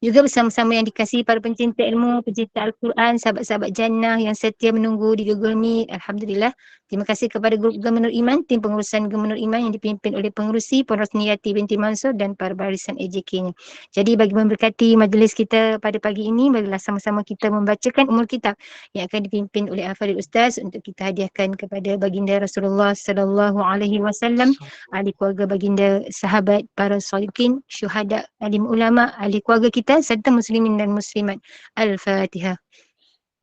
Juga bersama-sama yang dikasihi para pencinta ilmu, pencinta Al-Quran, sahabat-sahabat jannah yang setia menunggu di Google Meet. Alhamdulillah. Terima kasih kepada grup Gemenur Iman, tim pengurusan Gemenur Iman yang dipimpin oleh pengerusi Puan Rosniyati binti Mansur dan para barisan AJK-nya. Jadi bagi memberkati majlis kita pada pagi ini, marilah sama-sama kita membacakan umul kitab yang akan dipimpin oleh Al-Fadhil Ustaz untuk kita hadiahkan kepada baginda Rasulullah sallallahu alaihi wasallam, ahli keluarga baginda, sahabat, para solihin, syuhada, alim ulama, ahli keluarga kita serta muslimin dan muslimat. Al-Fatihah.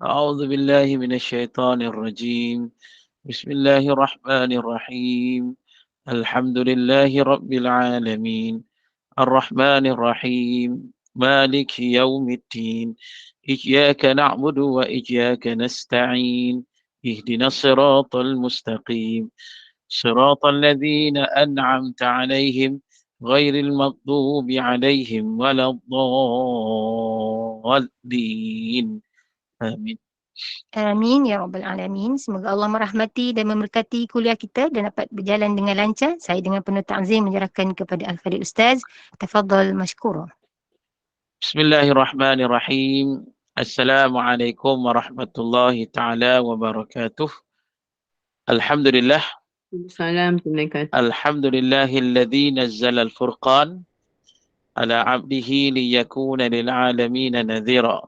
أعوذ بالله من الشيطان الرجيم. بسم الله الرحمن الرحيم. الحمد لله رب العالمين الرحمن الرحيم مالك يوم الدين إياك نعبد وإياك نستعين اهدنا الصراط المستقيم صراط الذين أنعمت عليهم غير المغضوب عليهم ولا الضالين آمين. Amin ya rabbal alamin. Semoga Allah merahmati dan memberkati kuliah kita dan dapat berjalan dengan lancar. Saya dengan penuh ta'zim menyerahkan kepada Al-Fadhil Ustaz. Tafadhal mashkura. Bismillahirrahmanirrahim. Assalamualaikum warahmatullahi taala wabarakatuh. Alhamdulillah. Salam Assalamualaikum. Alhamdulillahilladzi nazzala al-furqan ala 'abdihi liyakuna lil 'alamin nadhira.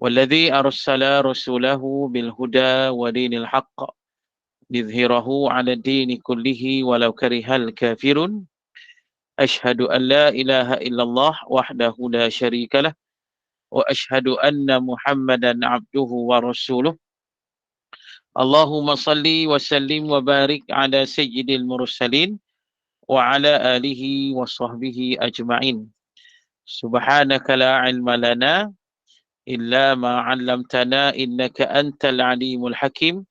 Walladzi arsala rasulahu bil huda wa dinil haqq liyudhhirahu 'ala ad-dini kullihi walau karihal kafirun. Ashhadu an la ilaha illallah wahdahu la syarika lah wa ashhadu anna Muhammadan 'abduhu wa rasuluh. Allahumma salli wa sallim wa barik ala sayyidil mursalin wa ala alihi wa sahbihi ajma'in. Subhanaka la ilma lana illa ma 'allamtana innaka antal alimul hakim.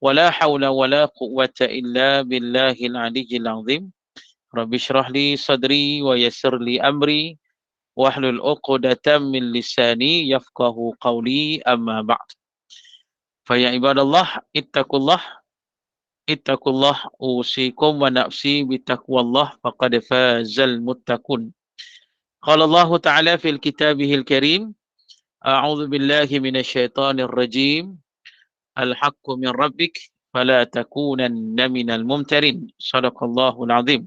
Wa la hawla wa la quwwata illa billahil aliyyil azim. Rabbi shrah li sadri wa yassir li amri wahlul 'uqdatam min lisani yafqahu qawli, amma ba'd. Fa ya ibadallah ittaqullah usikum wa nafsi bitaqwallah faqad fazal muttaqun. Qala Allah Ta'ala fil kitabihil karim, a'udzu billahi minasyaitonir rajim. Al-haqqu min rabbik fala takunanna minal mumtarin. Shadaqallahul azim.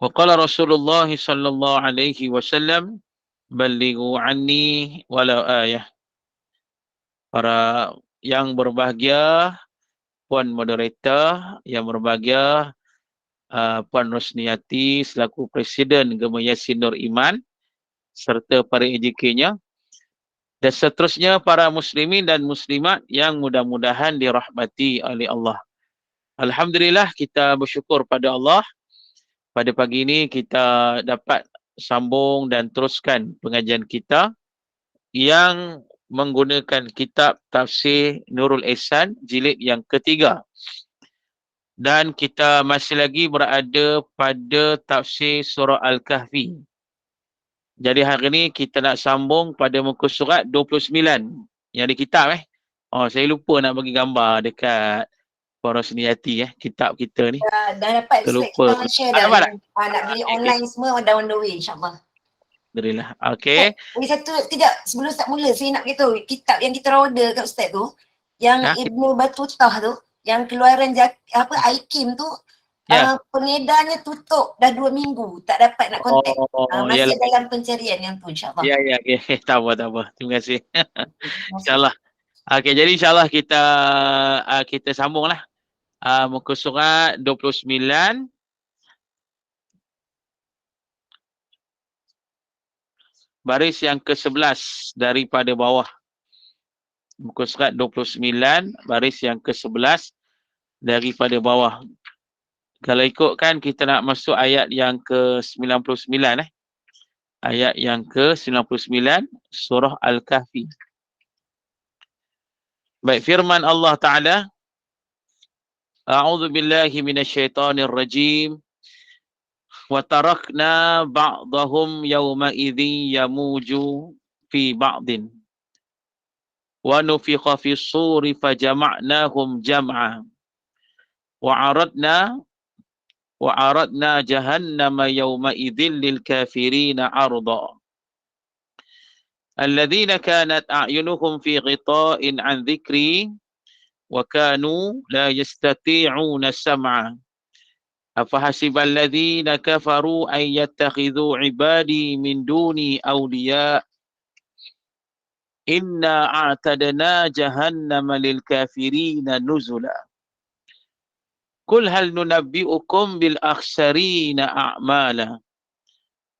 Wa qala Rasulullah sallallahu alaihi wasallam, ballighu anni walau ayah. Para yang berbahagia, Puan Moderator yang berbahagia, Puan Rosniyati selaku Presiden Gema Yasin Nur Iman serta para AJK-nya, dan seterusnya para muslimin dan muslimat yang mudah-mudahan dirahmati oleh Allah. Alhamdulillah, kita bersyukur pada Allah. Pada pagi ini kita dapat sambung dan teruskan pengajian kita yang menggunakan kitab tafsir Nurul Ihsan jilid yang ketiga. Dan kita masih lagi berada pada tafsir surah Al-Kahfi. Jadi hari ini kita nak sambung pada muka surat 29 yang di kitab saya lupa nak bagi gambar dekat Puan Rosniyati kitab kita ni. Dah dapat Terlupa. kita share dah. Nak beli online semua dah on the way, insyaAllah. Alhamdulillah. Okey. Satu, kejap. Sebelum start mula, saya nak beritahu kitab yang kita order kat Ustaz tu, yang Ibnu Batutah tu, yang keluaran IKIM tu, pengedarnya tutup dah 2 minggu. Tak dapat nak kontak. Masih dalam pencarian yang tu, insyaAllah. Ya. Tak apa. Terima kasih. InsyaAllah. Okey, jadi insyaAllah kita sambunglah. Muka surat 29. Baris yang ke-11 daripada bawah. Muka surat 29, baris yang ke-11 daripada bawah. Kalau ikutkan kita nak masuk ayat yang ke-99 Ayat yang ke-99 surah Al-Kahfi. Baik, firman Allah Ta'ala, A'udzu billahi minasyaitonir rajim. Wa tarakna ba'dahum yawma idzin yamuju fi ba'din. Wa nufikha fis suri fajama'nahum jam'a. Wa وعرضنا جهنم يومئذ للكافرين عرضا الذين كانت أعينهم في غطاء عن ذكري وكانوا لا يستطيعون سمعا أفحسب الذين كفروا أن يتخذوا عبادي من دوني أولياء إنا أعتدنا جهنم للكافرين نزلا قل هل ننبئكم بالأخسرين أعمالا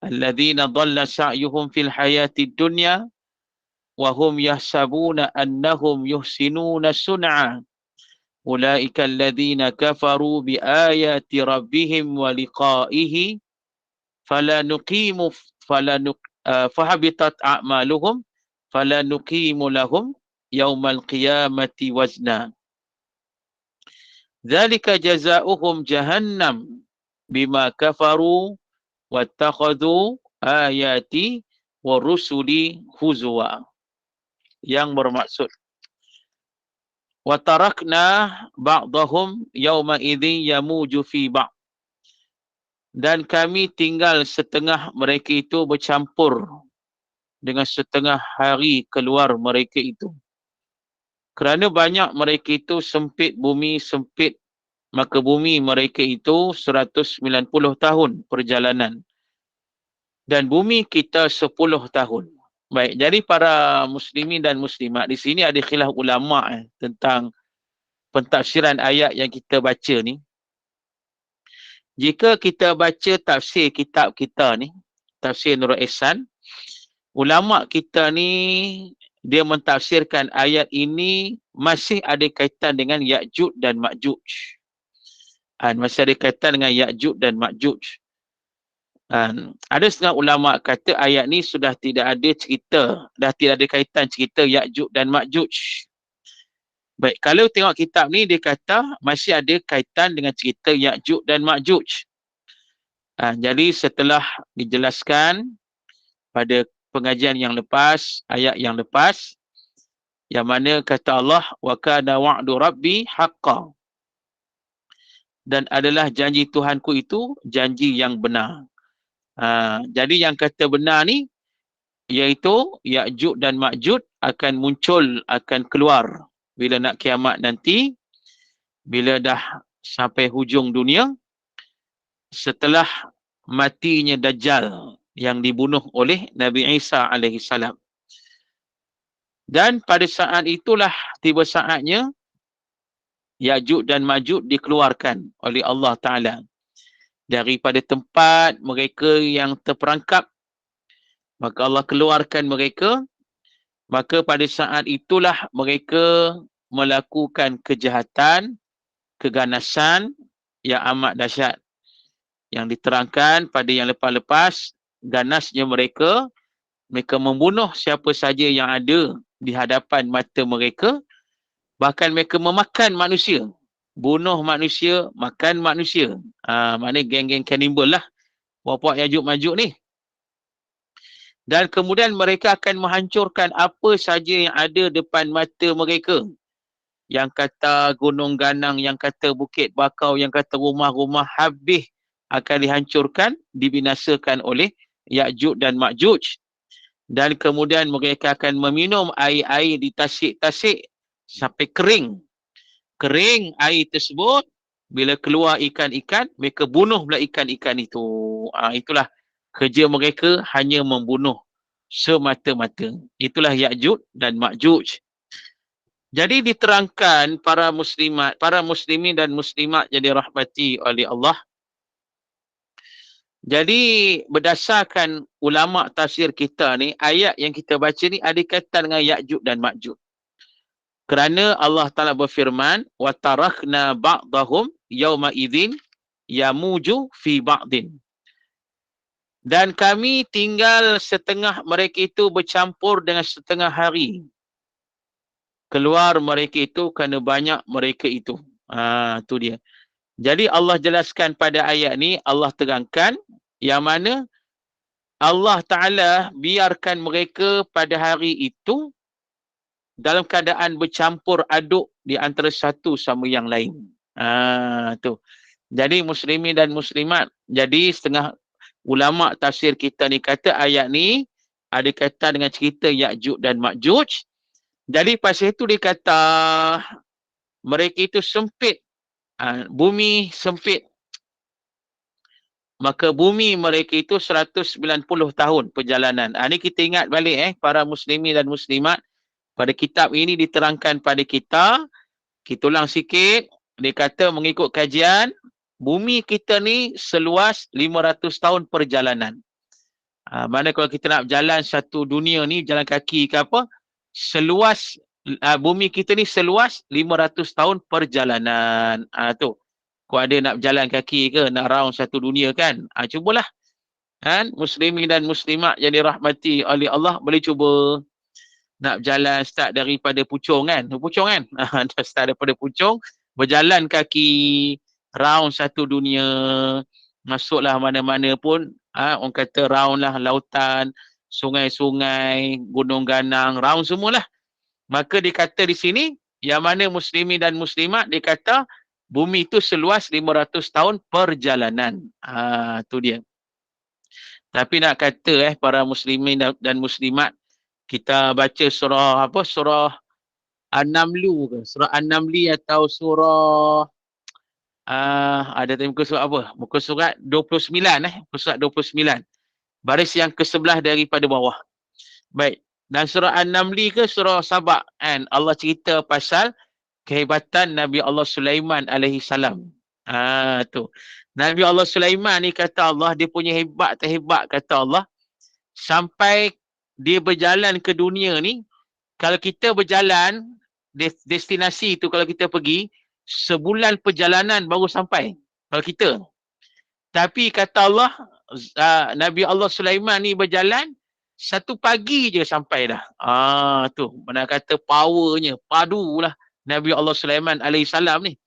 الذين ضل سعيهم في الحياة الدنيا وهم يحسبون أنهم يحسنون صنعا أولئك الذين كفروا بآيات ربهم ولقائه فحبطت أعمالهم فلا نقيم لهم يوم القيامة وزنا ذلك جزاؤهم جهنم بما كفروا واتخذوا آياتي ورسلي هزوا. Yang bermaksud وَتَرَكْنَا بَعْضَهُمْ يَوْمَئِذٍ يَمُوجُ فِي بَعْضٍ dan kami tinggal setengah mereka itu bercampur dengan setengah hari keluar mereka itu. Kerana banyak mereka itu sempit bumi sempit, maka bumi mereka itu 190 tahun perjalanan. Dan bumi kita 10 tahun. Baik, jadi para muslimin dan muslimat, di sini ada khilaf ulama tentang pentafsiran ayat yang kita baca ni. Jika kita baca tafsir kitab kita ni, tafsir Nurul Ihsan, ulama kita ni dia mentafsirkan ayat ini masih ada kaitan dengan Ya'juj dan Ma'juj. Masih ada kaitan dengan Ya'juj dan Ma'juj. Ada setengah ulama kata ayat ni sudah tidak ada cerita, dah tidak ada kaitan cerita Ya'juj dan Ma'juj. Baik, kalau tengok kitab ni dia kata masih ada kaitan dengan cerita Ya'juj dan Ma'juj. Jadi setelah dijelaskan pada pengajian yang lepas, ayat yang lepas, yang mana kata Allah, wa kana wa'du rabbi haqqan. Dan adalah janji Tuhanku itu janji yang benar. Jadi yang kata benar ni, iaitu Ya'juj dan Ma'juj akan muncul, akan keluar bila nak kiamat nanti, bila dah sampai hujung dunia, setelah matinya Dajjal yang dibunuh oleh Nabi Isa AS. Dan pada saat itulah tiba saatnya Ya'juj dan Ma'juj dikeluarkan oleh Allah Ta'ala daripada tempat mereka yang terperangkap. Maka Allah keluarkan mereka. Maka pada saat itulah mereka melakukan kejahatan, keganasan yang amat dahsyat. Yang diterangkan pada yang lepas-lepas, ganasnya mereka membunuh siapa saja yang ada di hadapan mata mereka. Bahkan mereka memakan manusia. Bunuh manusia, makan manusia. Maknanya geng-geng kanibal lah. Puak-puak Ya'juj Ma'juj ni. Dan kemudian mereka akan menghancurkan apa saja yang ada depan mata mereka. Yang kata gunung ganang, yang kata bukit bakau, yang kata rumah-rumah habis akan dihancurkan, dibinasakan oleh Ya'juj dan Ma'juj. Dan kemudian mereka akan meminum air-air di tasik-tasik sampai kering. Kering air tersebut, bila keluar ikan-ikan, mereka bunuh pula ikan-ikan itu. Itulah kerja mereka, hanya membunuh semata-mata. Itulah Ya'juj dan Ma'juj. Jadi diterangkan para muslimin dan muslimat yang dirahmati oleh Allah. Jadi berdasarkan ulama tafsir kita ni, ayat yang kita baca ni ada kaitan dengan Ya'juj dan Ma'juj. Kerana Allah Ta'ala berfirman, وَتَرَكْنَا بَعْضَهُمْ يَوْمَئِذٍ يَمُوجُ فِي بَعْضٍ. Dan kami tinggal setengah mereka itu bercampur dengan setengah hari. Keluar mereka itu kerana banyak mereka itu. Tu dia. Jadi Allah jelaskan pada ayat ni, Allah terangkan yang mana Allah Ta'ala biarkan mereka pada hari itu dalam keadaan bercampur aduk di antara satu sama yang lain. Tu. Jadi muslimin dan muslimat, jadi setengah ulama tafsir kita ni kata ayat ni ada kaitan dengan cerita Ya'juj dan Ma'juj. Jadi pasal itu dia kata mereka itu sempit, bumi sempit. Maka bumi mereka itu 190 tahun perjalanan. Ini kita ingat balik para muslimin dan muslimat. Pada kitab ini diterangkan pada kita. Kita ulang sikit. Dia kata mengikut kajian, bumi kita ni seluas 500 tahun perjalanan. Mana kalau kita nak jalan satu dunia ni, jalan kaki ke apa, seluas, bumi kita ni seluas 500 tahun perjalanan. Tu. Kau ada nak berjalan kaki ke, nak round satu dunia kan? Cubalah. Kan? Muslimin dan muslimat yang dirahmati oleh Allah boleh cuba. Nak berjalan start daripada Puchong kan? Puchong kan? Start daripada Puchong, berjalan kaki, round satu dunia, masuklah mana-mana pun, orang kata round lah lautan, sungai-sungai, gunung ganang, round semualah. Maka dikata di sini, yang mana muslimin dan muslimat, dikata bumi itu seluas 500 tahun perjalanan. Tu dia. Tapi nak kata para muslimin dan muslimat, kita baca surah apa? Surah An-Namlu ke? Surah An-Namli atau surah ada muka surat apa? Muka surat 29 muka surat 29. Baris yang ke-11 daripada bawah. Baik. Dan surah An-Namli ke surah Sabah kan? Allah cerita pasal kehebatan Nabi Allah Sulaiman alaihi salam. Tu. Nabi Allah Sulaiman ni kata Allah, dia punya hebat terhebat kata Allah. Sampai dia berjalan ke dunia ni, kalau kita berjalan, destinasi tu kalau kita pergi, sebulan perjalanan baru sampai. Kalau kita. Tapi kata Allah, Nabi Allah Sulaiman ni berjalan, satu pagi je sampai dah. Tu. Mana kata powernya, padulah Nabi Allah Sulaiman alaihissalam ni.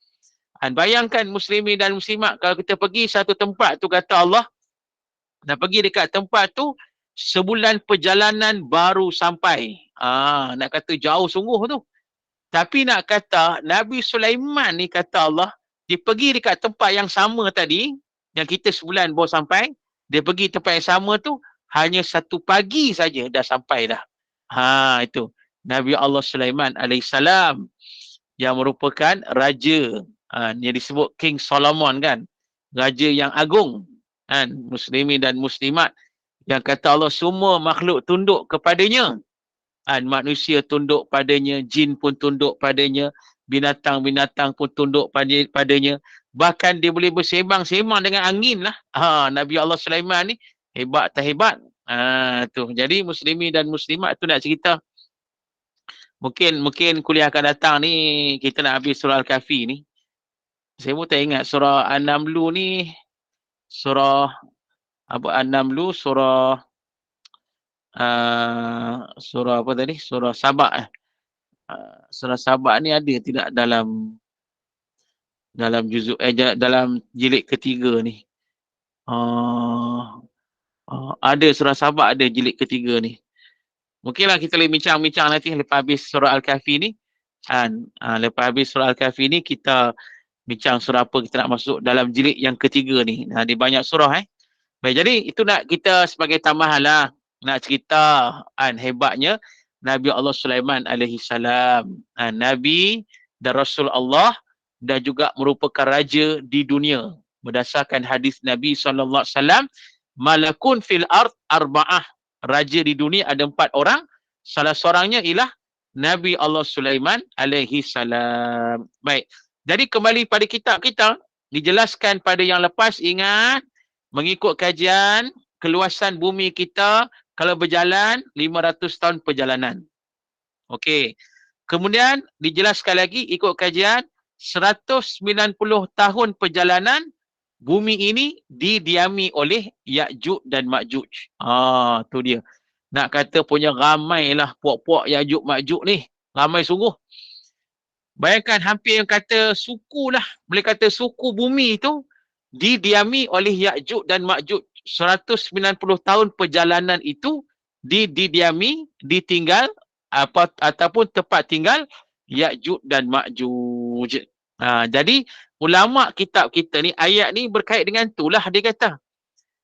Bayangkan muslimin dan muslimat, kalau kita pergi satu tempat tu kata Allah, nak pergi dekat tempat tu, sebulan perjalanan baru sampai. Nak kata jauh sungguh tu. Tapi nak kata Nabi Sulaiman ni kata Allah, dia pergi dekat tempat yang sama tadi, yang kita sebulan baru sampai, dia pergi tempat yang sama tu, hanya satu pagi saja dah sampai dah. Itu. Nabi Allah Sulaiman alaihissalam yang merupakan raja, yang disebut King Solomon kan. Raja yang agung. Kan? Muslimin dan muslimat. Yang kata Allah semua makhluk tunduk kepadanya. Manusia tunduk padanya, jin pun tunduk padanya, binatang-binatang pun tunduk padanya. Bahkan dia boleh bersembang-sembang dengan angin lah. Nabi Allah Sulaiman ni hebat tak hebat. Tu. Jadi muslimin dan muslimat tu nak cerita. Mungkin kuliah akan datang ni kita nak habis surah Al-Kahfi ni. Saya pun tak ingat surah An-Namlu ni, surah apa An-Namlu, surah apa tadi? Surah Sabah. Surah Sabah ni ada tidak dalam juzuk dalam jilid ketiga ni? Ada surah Sabah, ada jilid ketiga ni. Mungkinlah kita boleh bincang-bincang nanti lepas habis surah Al-Kahfi ni. Lepas habis surah Al-Kahfi ni kita bincang surah apa kita nak masuk dalam jilid yang ketiga ni. Dia banyak surah Baik, jadi itu nak kita sebagai tambahan lah. Nak cerita hebatnya Nabi Allah Sulaiman alaihi salam. Nabi dan Rasul Allah dan juga merupakan raja di dunia. Berdasarkan hadis Nabi SAW, malakun fil ard arba'ah. Raja di dunia ada 4 orang. Salah seorangnya ialah Nabi Allah Sulaiman alaihi salam. Baik. Jadi kembali pada kitab kita, dijelaskan pada yang lepas, ingat, mengikut kajian, keluasan bumi kita, kalau berjalan, 500 tahun perjalanan. Okey. Kemudian, dijelaskan lagi, ikut kajian, 190 tahun perjalanan, bumi ini didiami oleh Ya'juj dan Ma'juj. Tu dia. Nak kata punya ramailah puak-puak Ya'juj Ma'juj ni. Ramai sungguh. Bayangkan hampir yang kata suku lah. Boleh kata suku bumi itu didiami oleh Ya'juj dan Ma'juj. 190 tahun perjalanan itu didiami, ditinggal ataupun tempat tinggal Ya'juj dan Ma'juj. Jadi ulama kitab kita ni, ayat ni berkait dengan itulah dia kata.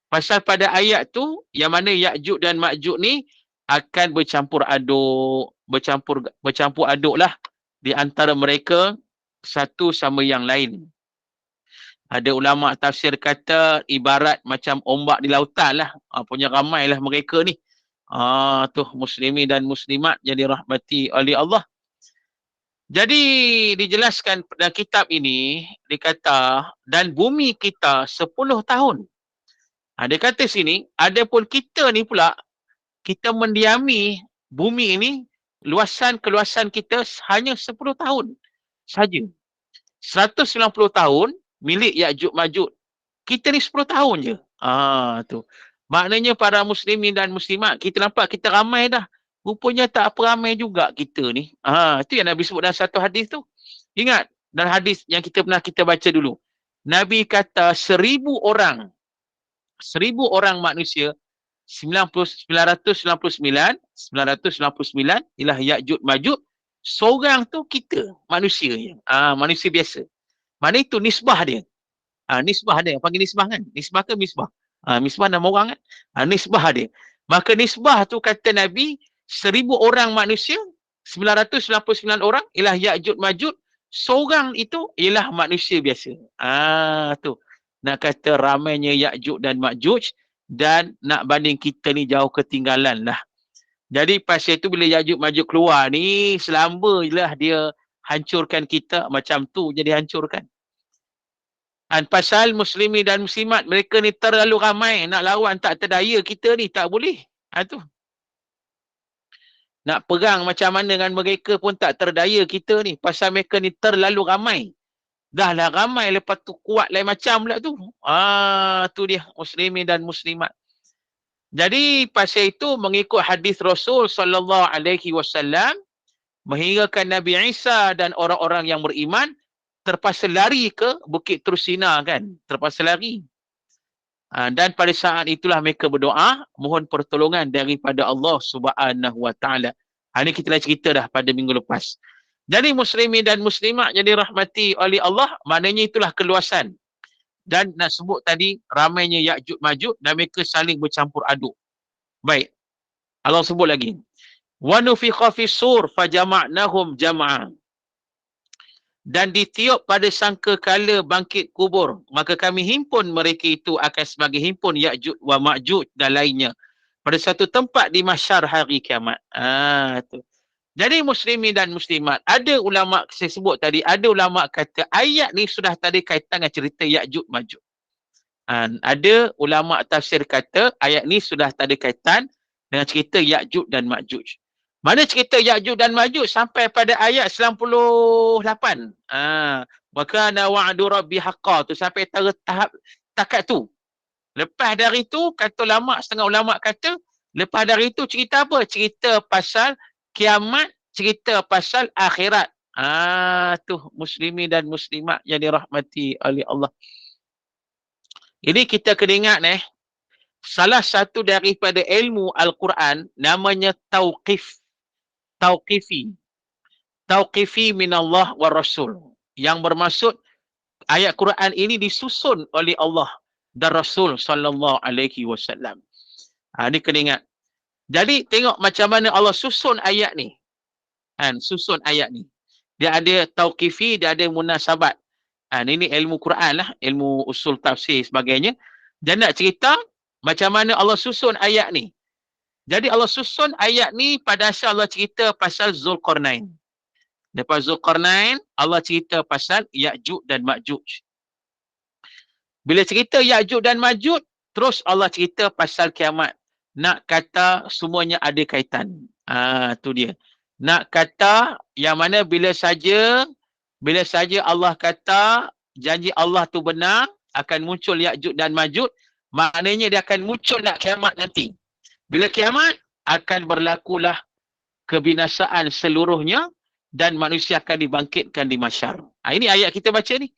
Pasal pada ayat tu, yang mana Ya'juj dan Ma'juj ni akan bercampur aduk lah di antara mereka satu sama yang lain. Ada ulama tafsir kata ibarat macam ombak di lautan lah. Punya ramailah mereka ni. Tu muslimin dan muslimat yang dirahmati oleh Allah. Jadi dijelaskan dalam kitab ini, dikata, dan bumi kita 10 tahun. Dia kata sini, adapun kita ni pula, kita mendiami bumi ini, keluasan kita hanya 10 tahun saja. 190 tahun milik Ya'juj Ma'juj. Kita ni 10 tahun je. Tu. Maknanya para muslimin dan muslimat, kita nampak kita ramai dah. Rupanya tak apa ramai juga kita ni. Itu yang Nabi sebut dalam satu hadis tu. Ingat, dalam hadis yang kita pernah kita baca dulu. Nabi kata 1000 orang manusia, 999 ialah Ya'juj Ma'juj, seorang tu kita, manusia. Manusia biasa. Mana itu nisbah dia. Nisbah dia, panggil nisbah kan? Nisbah ke misbah? Misbah nama orang kan? Nisbah dia. Maka nisbah tu kata Nabi, 1000 orang manusia, 999 orang ialah Ya'juj Ma'juj, seorang itu ialah manusia biasa. Tu. Nak kata ramainya Ya'juj dan Ma'juj, dan nak banding kita ni jauh ketinggalan lah. Jadi pasal itu bila Ya'juj Ma'juj keluar ni, selamba je lah dia hancurkan kita, macam tu jadi hancurkan. Pasal muslimin dan muslimat, mereka ni terlalu ramai, nak lawan tak terdaya kita ni, tak boleh. Tu. Nak perang macam mana dengan mereka pun tak terdaya kita ni, pasal mereka ni terlalu ramai. Dah lah ramai, lepas tu kuat lain macam pula tu. Tu dia, muslimin dan muslimat. Jadi pasal itu mengikut hadis Rasul sallallahu alaihi wasallam, menghinggakan Nabi Isa dan orang-orang yang beriman terpaksa lari ke Bukit Tursina kan, terpaksa lari. Dan pada saat itulah mereka berdoa mohon pertolongan daripada Allah Subhanahu wa taala. Ini kita dah cerita dah pada minggu lepas. Jadi muslimin dan muslimat yang dirahmati oleh Allah, maknanya itulah keluasan. Dan nak sebut tadi ramainya Ya'juj Ma'juj dan mereka saling bercampur aduk. Baik. Allah sebut lagi. Wa nufikha fis-sur fajama'nahum jam'a. Dan ditiup pada sangkakala bangkit kubur, maka kami himpun mereka itu akan sebagai himpun Ya'juj wa Ma'juj dan lainnya pada satu tempat di mahsyar hari kiamat. Tu. Jadi muslimin dan muslimat, ada ulama saya sebut tadi, ada ulama kata ayat ni sudah tak ada kaitan dengan cerita Ya'juj Ma'juj. Ada ulama tafsir kata ayat ni sudah tak ada kaitan dengan cerita Ya'juj dan Ma'juj. Mana cerita Ya'juj dan Ma'juj sampai pada ayat 98. Wa kana wa'du rabbi haqqan tu sampai tahap takat tu. Lepas dari tu kata ulama, setengah ulama kata lepas dari tu cerita apa? Cerita pasal kiamat, cerita pasal akhirat. Tu muslimin dan muslimat yang dirahmati oleh Allah. Ini kita kena ingat salah satu daripada ilmu Al-Quran namanya Tauqifi minallah wa Rasul. Yang bermaksud ayat Quran ini disusun oleh Allah dan Rasul sallallahu alaihi wasallam. Ini kena ingat. Jadi tengok macam mana Allah susun ayat ni. Susun ayat ni. Dia ada tauqifi, dia ada munasabat. Ini ilmu Quran lah, ilmu usul tafsir sebagainya. Dan nak cerita macam mana Allah susun ayat ni. Jadi Allah susun ayat ni pada asal Allah cerita pasal Zulqarnain. Lepas Zulqarnain, Allah cerita pasal Ya'juj dan Ma'juj. Bila cerita Ya'juj dan Ma'juj, terus Allah cerita pasal kiamat. Nak kata semuanya ada kaitan. Tu dia. Nak kata yang mana bila saja Allah kata janji Allah tu benar, akan muncul Ya'juj dan Ma'juj, maknanya dia akan muncul nak kiamat nanti. Bila kiamat, akan berlakulah kebinasaan seluruhnya dan manusia akan dibangkitkan di mahsyar. Ini ayat kita baca ni.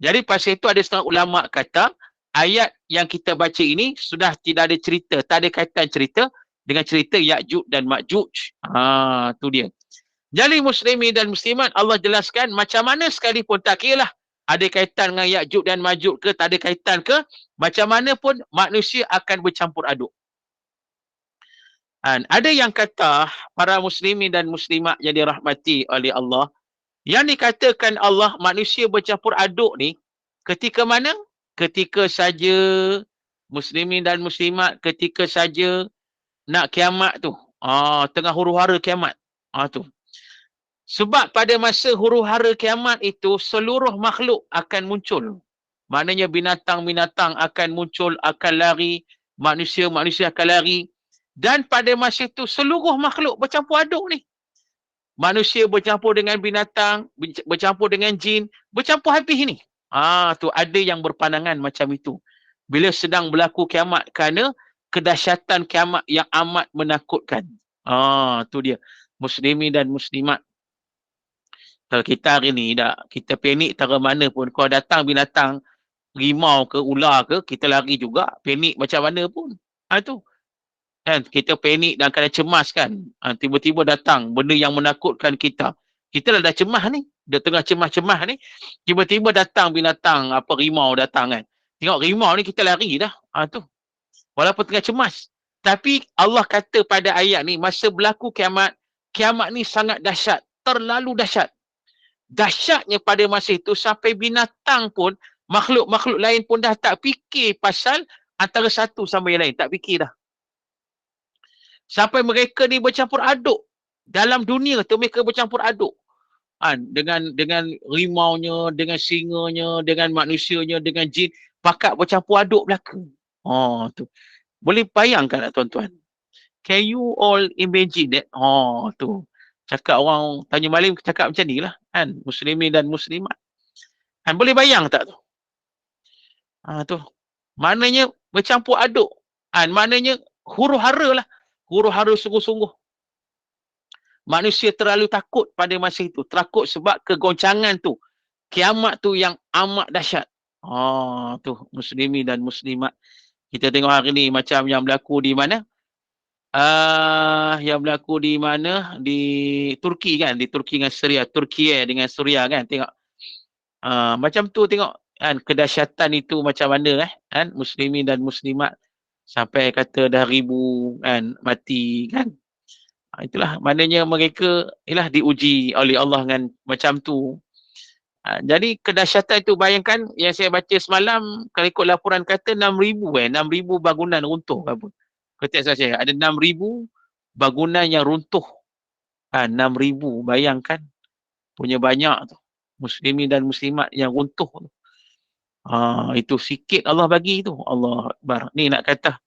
Jadi pasal itu ada setengah ulama kata ayat yang kita baca ini sudah tidak ada cerita, tak ada kaitan cerita dengan cerita Ya'juj dan Ma'juj. Tu dia. Jadi muslimin dan muslimat, Allah jelaskan macam mana sekalipun, tak kiralah ada kaitan dengan Ya'juj dan Ma'juj ke, tak ada kaitan ke, macam mana pun manusia akan bercampur aduk. Ada yang kata para muslimin dan muslimat yang dirahmati oleh Allah, yang dikatakan Allah manusia bercampur aduk ni ketika mana? Ketika saja muslimin dan muslimat, ketika saja nak kiamat tu. Tengah huru-hara kiamat. Tu. Sebab pada masa huru-hara kiamat itu, seluruh makhluk akan muncul. Maknanya binatang-binatang akan muncul, akan lari. Manusia-manusia akan lari. Dan pada masa itu, seluruh makhluk bercampur aduk ni. Manusia bercampur dengan binatang, bercampur dengan jin, bercampur habis ni. Tu ada yang berpandangan macam itu. Bila sedang berlaku kiamat, kerana kedahsyatan kiamat yang amat menakutkan. Tu dia. Muslimin dan muslimat. Kalau kita hari ni kita panik tara mana pun. Kalau datang binatang, rimau ke, ular ke, kita lari juga. Panik macam mana pun. Tu. Kan? Kita panik dan kena cemas kan. Tiba-tiba datang benda yang menakutkan kita. Kita dah cemas ni. Dia tengah cemas-cemas ni. Tiba-tiba datang binatang, rimau datang kan. Tengok rimau ni kita lari dah. Tu. Walaupun tengah cemas. Tapi Allah kata pada ayat ni, masa berlaku kiamat, kiamat ni sangat dahsyat. Terlalu dahsyat. Dahsyatnya pada masa itu sampai binatang pun, makhluk-makhluk lain pun dah tak fikir pasal antara satu sama yang lain. Tak fikir dah. Sampai mereka ni bercampur aduk. Dalam dunia tu mereka bercampur aduk. Dengan rimaunya, dengan singanya, dengan manusianya, dengan jin. Pakat bercampur aduk belaka. Tu. Boleh bayangkan tak tuan-tuan? Can you all imagine that? Tu. Cakap orang tanya malam cakap macam ni lah. Kan? Muslimin dan muslimat. Boleh bayang tak tu? Tu. Maknanya bercampur aduk. Maknanya huru-hara lah. Huru-hara sungguh-sungguh. Manusia terlalu takut pada masa itu. Takut sebab kegoncangan tu. Kiamat tu yang amat dahsyat. Tu. Muslimin dan muslimat. Kita tengok hari ni macam yang berlaku di mana? Yang berlaku di mana? Di Turki kan? Di Turki dengan Syria. Turki dengan Syria kan? Tengok. Macam tu tengok. Kan? Kedahsyatan itu macam mana kan? Muslimin dan muslimat. Sampai kata dah ribu kan? Mati kan? Itulah. Maknanya mereka diuji oleh Allah dengan macam tu. Jadi kedahsyatan itu bayangkan yang saya baca semalam, kalau ikut laporan kata 6,000 bangunan runtuh. Kata saya ada 6,000 bangunan yang runtuh. 6,000 bayangkan. Punya banyak tu. Muslimin dan muslimat yang runtuh tu. Itu sikit Allah bagi tu. Allah Akbar. Ni nak kata.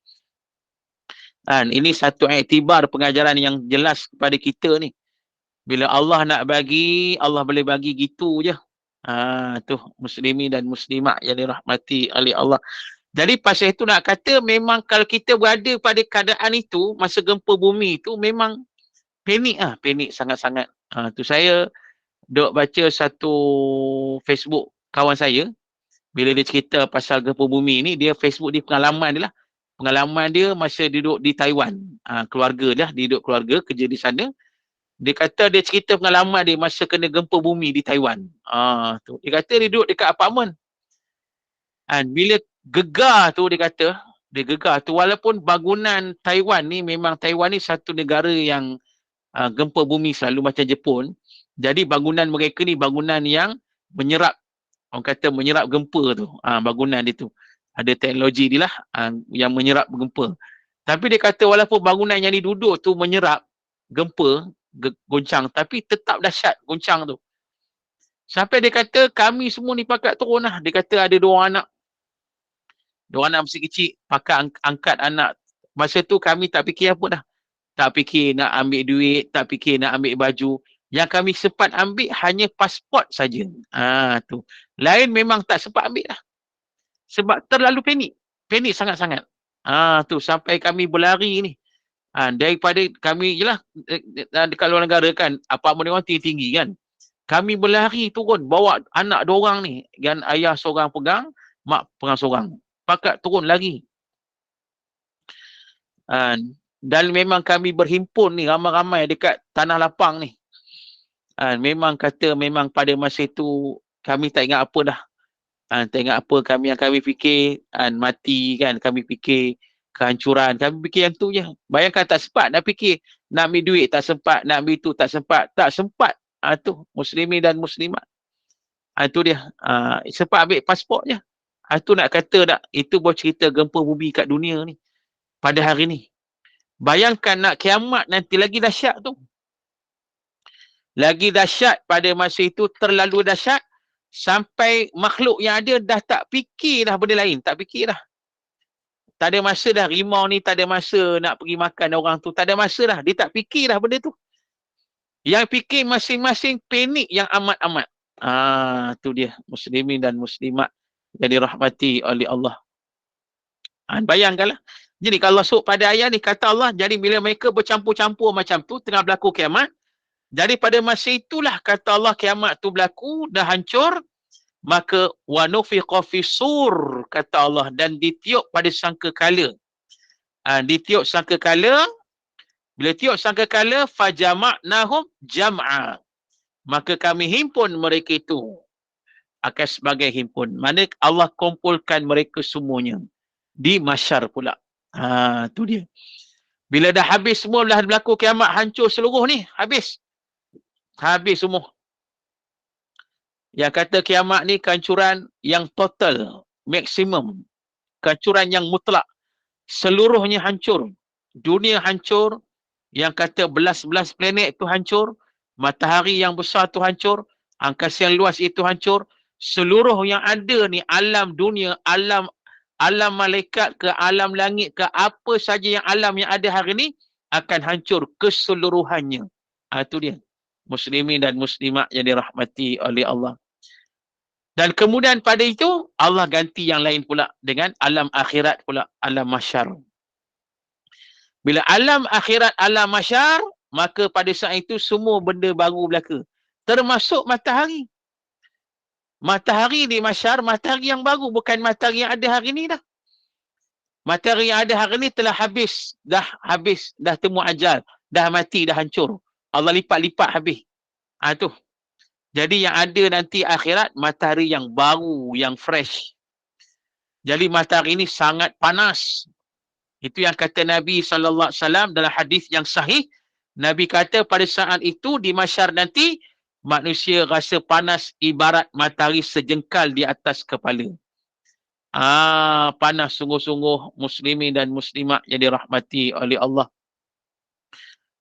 Ini satu iktibar pengajaran yang jelas kepada kita ni. Bila Allah nak bagi, Allah boleh bagi gitu je. Tu muslimin dan muslimat yang dirahmati oleh Allah. Jadi pasal itu nak kata memang kalau kita berada pada keadaan itu, masa gempa bumi itu memang panik panik sangat-sangat. Tu saya duk baca satu Facebook kawan saya, bila dia cerita pasal gempa bumi ni, dia Facebook dia pengalaman dia lah. Pengalaman dia masa dia duduk di Taiwan. Keluarga dia, dia duduk keluarga, kerja di sana. Dia kata dia cerita pengalaman dia masa kena gempa bumi di Taiwan. Tu. Dia kata dia duduk dekat apartmen. Bila gegar tu dia kata, dia gegar tu walaupun bangunan Taiwan ni memang Taiwan ni satu negara yang gempa bumi selalu macam Jepun. Jadi bangunan mereka ni bangunan yang menyerap, orang kata menyerap gempa tu. Bangunan dia tu. Ada teknologi dia lah yang menyerap gempa. Tapi dia kata walaupun bangunan yang diduduk tu menyerap gempa, goncang, tapi tetap dahsyat goncang tu. Sampai dia kata kami semua ni pakat turun lah. Dia kata ada 2 anak. 2 anak masih kecil, pakat angkat anak. Masa tu kami tak fikir apa dah. Tak fikir nak ambil duit, tak fikir nak ambil baju. Yang kami sempat ambil hanya pasport saja. Tu. Lain memang tak sempat ambil lah. Sebab terlalu panik. Panik sangat-sangat. Tu sampai kami berlari ni. Daripada kami je lah, dekat luar negara kan, apartmen orang tinggi-tinggi kan. Kami berlari turun, bawa anak 2 orang ni. Dan ayah seorang pegang, mak pegang seorang. Pakat turun lagi. Dan memang kami berhimpun ni, ramai-ramai dekat Tanah Lapang ni. Memang kata, memang pada masa itu, kami tak ingat apa dah. Tengok apa yang kami fikir, mati kan, kami fikir kehancuran, kami fikir yang tu je. Bayangkan tak sempat nak fikir, nak ambil duit tak sempat, nak ambil tu tak sempat. Tu muslimin dan muslimat. Tu dia. Sempat ambil pasport je. Tu nak kata tak, itu baru cerita gempa bumi kat dunia ni. Pada hari ni. Bayangkan nak kiamat nanti lagi dahsyat tu. Lagi dahsyat pada masa itu, terlalu dahsyat. Sampai makhluk yang ada dah tak fikir dah benda lain. Tak fikir dah. Tak ada masa dah. Rimau ni tak ada masa nak pergi makan orang tu. Tak ada masa dah. Dia tak fikir dah benda tu. Yang fikir masing-masing panik yang amat-amat. Tu dia. Muslimin dan muslimat yang dirahmati oleh Allah. Bayangkanlah. Jadi kalau masuk pada ayat ni, kata Allah, jadi bila mereka bercampur-campur macam tu, tengah berlaku kiamat, jadi pada masa itulah kata Allah kiamat tu berlaku, dah hancur, maka wa nufiqa fi sur, kata Allah, dan ditiup pada sangkakala. Ditiup sangkakala, bila tiup sangkakala, fajama'nahum jam'a. Maka kami himpun mereka itu akan sebagai himpun. Mana Allah kumpulkan mereka semuanya di mahsyar pula. Tu dia. Bila dah habis semua, dah berlaku kiamat, hancur seluruh ni, habis. Habis semua. Yang kata kiamat ni kehancuran yang total, maksimum. Kehancuran yang mutlak. Seluruhnya hancur. Dunia hancur. Yang kata belas-belas planet tu hancur. Matahari yang besar tu hancur. Angkasa yang luas itu hancur. Seluruh yang ada ni, alam dunia, alam malaikat ke, alam langit ke, apa saja yang alam yang ada hari ni akan hancur keseluruhannya. Itu dia. Muslimin dan muslimat yang dirahmati oleh Allah. Dan kemudian pada itu, Allah ganti yang lain pula dengan alam akhirat pula, alam mahsyar. Bila alam akhirat, alam mahsyar, maka pada saat itu semua benda baru berlaku. Termasuk matahari. Matahari di mahsyar, matahari yang baru, bukan matahari yang ada hari ni dah. Matahari yang ada hari ni telah habis, dah temu ajal, dah mati, dah hancur. Allah lipat-lipat habis. Tu. Jadi yang ada nanti akhirat, matahari yang baru, yang fresh. Jadi matahari ini sangat panas. Itu yang kata Nabi SAW dalam hadis yang sahih. Nabi kata pada saat itu di mahsyar nanti, manusia rasa panas ibarat matahari sejengkal di atas kepala. Panas sungguh-sungguh muslimin dan muslimat yang dirahmati oleh Allah.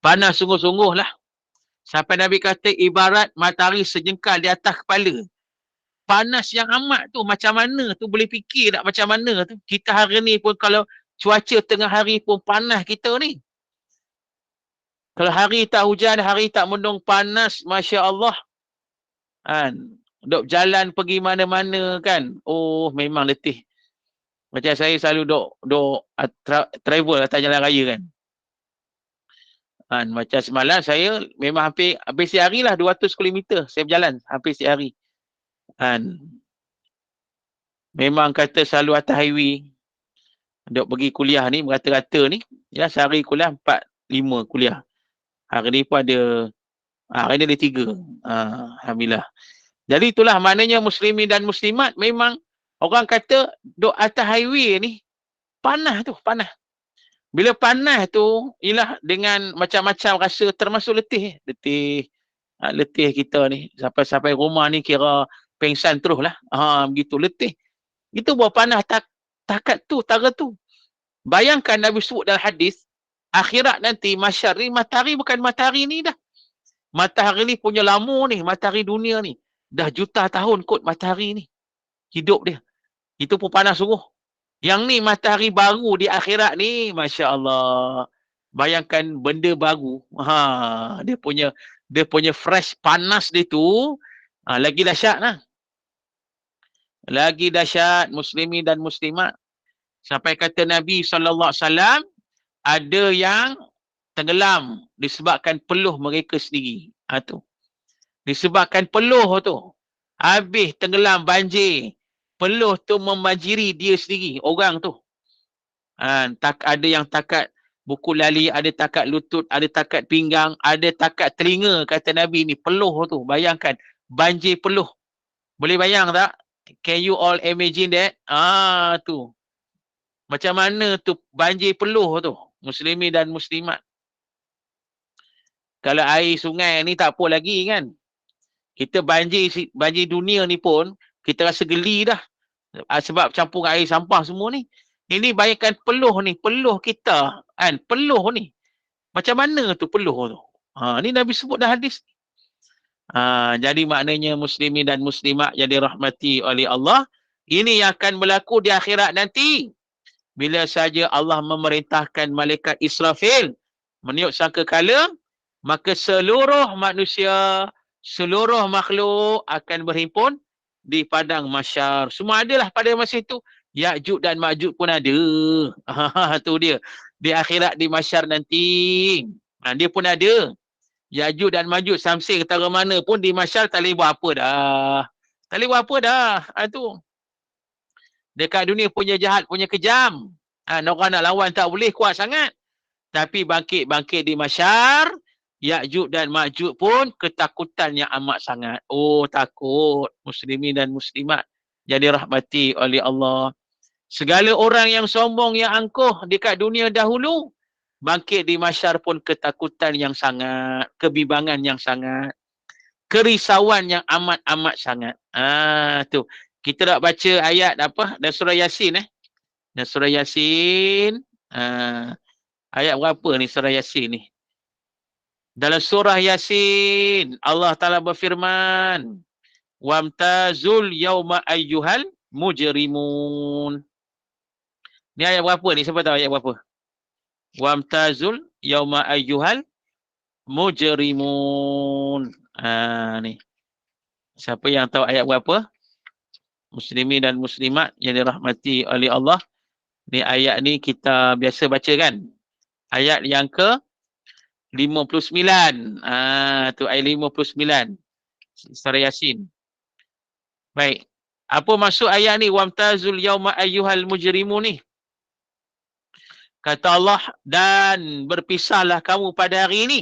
Panas sungguh-sungguh lah. Sampai Nabi kata ibarat matahari sejengkal di atas kepala. Panas yang amat tu, macam mana tu, boleh fikir tak macam mana tu. Kita hari ni pun kalau cuaca tengah hari pun panas kita ni. Kalau hari tak hujan, hari tak mendung, panas, Masya Allah. Duk jalan pergi mana-mana kan. Oh, memang letih. Macam saya selalu duk travel atas jalan raya kan. Macam semalam saya memang hampir sehari lah 200 km saya berjalan hampir sehari. Memang kata selalu atas highway. Duk pergi kuliah ni, merata-rata ni, ya sehari kuliah 4-5 kuliah. Hari ni pun ada, hari ni ada 3. Alhamdulillah. Jadi itulah maknanya muslimin dan muslimat, memang orang kata duk atas highway ni, panas tu, panas. Bila panas tu, ialah dengan macam-macam rasa, termasuk letih. Letih kita ni. Sampai rumah ni kira pengsan terus lah. Begitu letih. Itu buat panas takat tu, tara tu. Bayangkan Nabi sebut dalam hadis, akhirat nanti, mahsyar ni, matahari bukan matahari ni dah. Matahari ni punya lama ni, matahari dunia ni. Dah juta tahun kot matahari ni. Hidup dia. Itu pun panas sungguh. Yang ni matahari baru di akhirat ni, Masya Allah. Bayangkan benda baru. Dia punya fresh panas dia tu. Lagi dahsyat lah. Lagi dahsyat muslimin dan muslimat. Sampai kata Nabi SAW, ada yang tenggelam disebabkan peluh mereka sendiri. Tu. Disebabkan peluh tu. Habis tenggelam banjir. Peluh tu membanjiri dia sendiri, orang tu. Ada yang takat buku lali, ada takat lutut, ada takat pinggang, ada takat telinga, kata Nabi ni, peluh tu. Bayangkan, banjir peluh. Boleh bayang tak? Can you all imagine that? Tu. Macam mana tu banjir peluh tu. Muslimin dan muslimat. Kalau air sungai ni tak apa lagi kan. Kita banjir dunia ni pun, kita rasa geli dah. Sebab campur air sampah semua ni. Ini bayangkan peluh ni, peluh kita. Kan? Peluh ni. Macam mana tu peluh tu? Ni Nabi sebut dah hadis. Jadi maknanya muslimin dan muslimat yang dirahmati oleh Allah, ini yang akan berlaku di akhirat nanti. Bila saja Allah memerintahkan malaikat Israfil meniup sangkakala, maka seluruh manusia, seluruh makhluk akan berhimpun di padang mahsyar. Semua adalah pada masa itu. Ya'juj dan Ma'juj pun ada. Tu dia. Di akhirat, di mahsyar nanti. Dia pun ada. Ya'juj dan Ma'juj samsing ketara mana pun di mahsyar tak boleh buat apa dah. Tak boleh buat apa dah. Tu. Dekat dunia punya jahat, punya kejam. Orang nak lawan tak boleh, kuat sangat. Tapi bangkit-bangkit di mahsyar, Ya'juj dan Ma'juj pun ketakutan yang amat sangat. Takut muslimin dan muslimat yang dirahmati oleh Allah. Segala orang yang sombong, yang angkuh dekat dunia dahulu, bangkit di mahsyar pun ketakutan yang sangat, kebimbangan yang sangat, kerisauan yang amat-amat sangat. Tu. Kita nak baca ayat apa? Dan surah Yasin Dan surah Yasin. Ayat berapa ni surah Yasin ni? Dalam surah Yasin, Allah Ta'ala berfirman, "Wamtazul yawma ayyuhal mujrimun." Ni ayat berapa ni? Siapa tahu ayat berapa? Wamtazul yawma ayyuhal mujrimun. Ni. Siapa yang tahu ayat berapa? Muslimin dan muslimat yang dirahmati oleh Allah. Ni ayat ni kita biasa baca kan? Ayat yang ke 59. Tu ayat 59. Surah Yasin. Baik. Apa maksud ayat ni? Wamtazul yawma ayyuhal mujrimun ni. Kata Allah, dan berpisahlah kamu pada hari ini,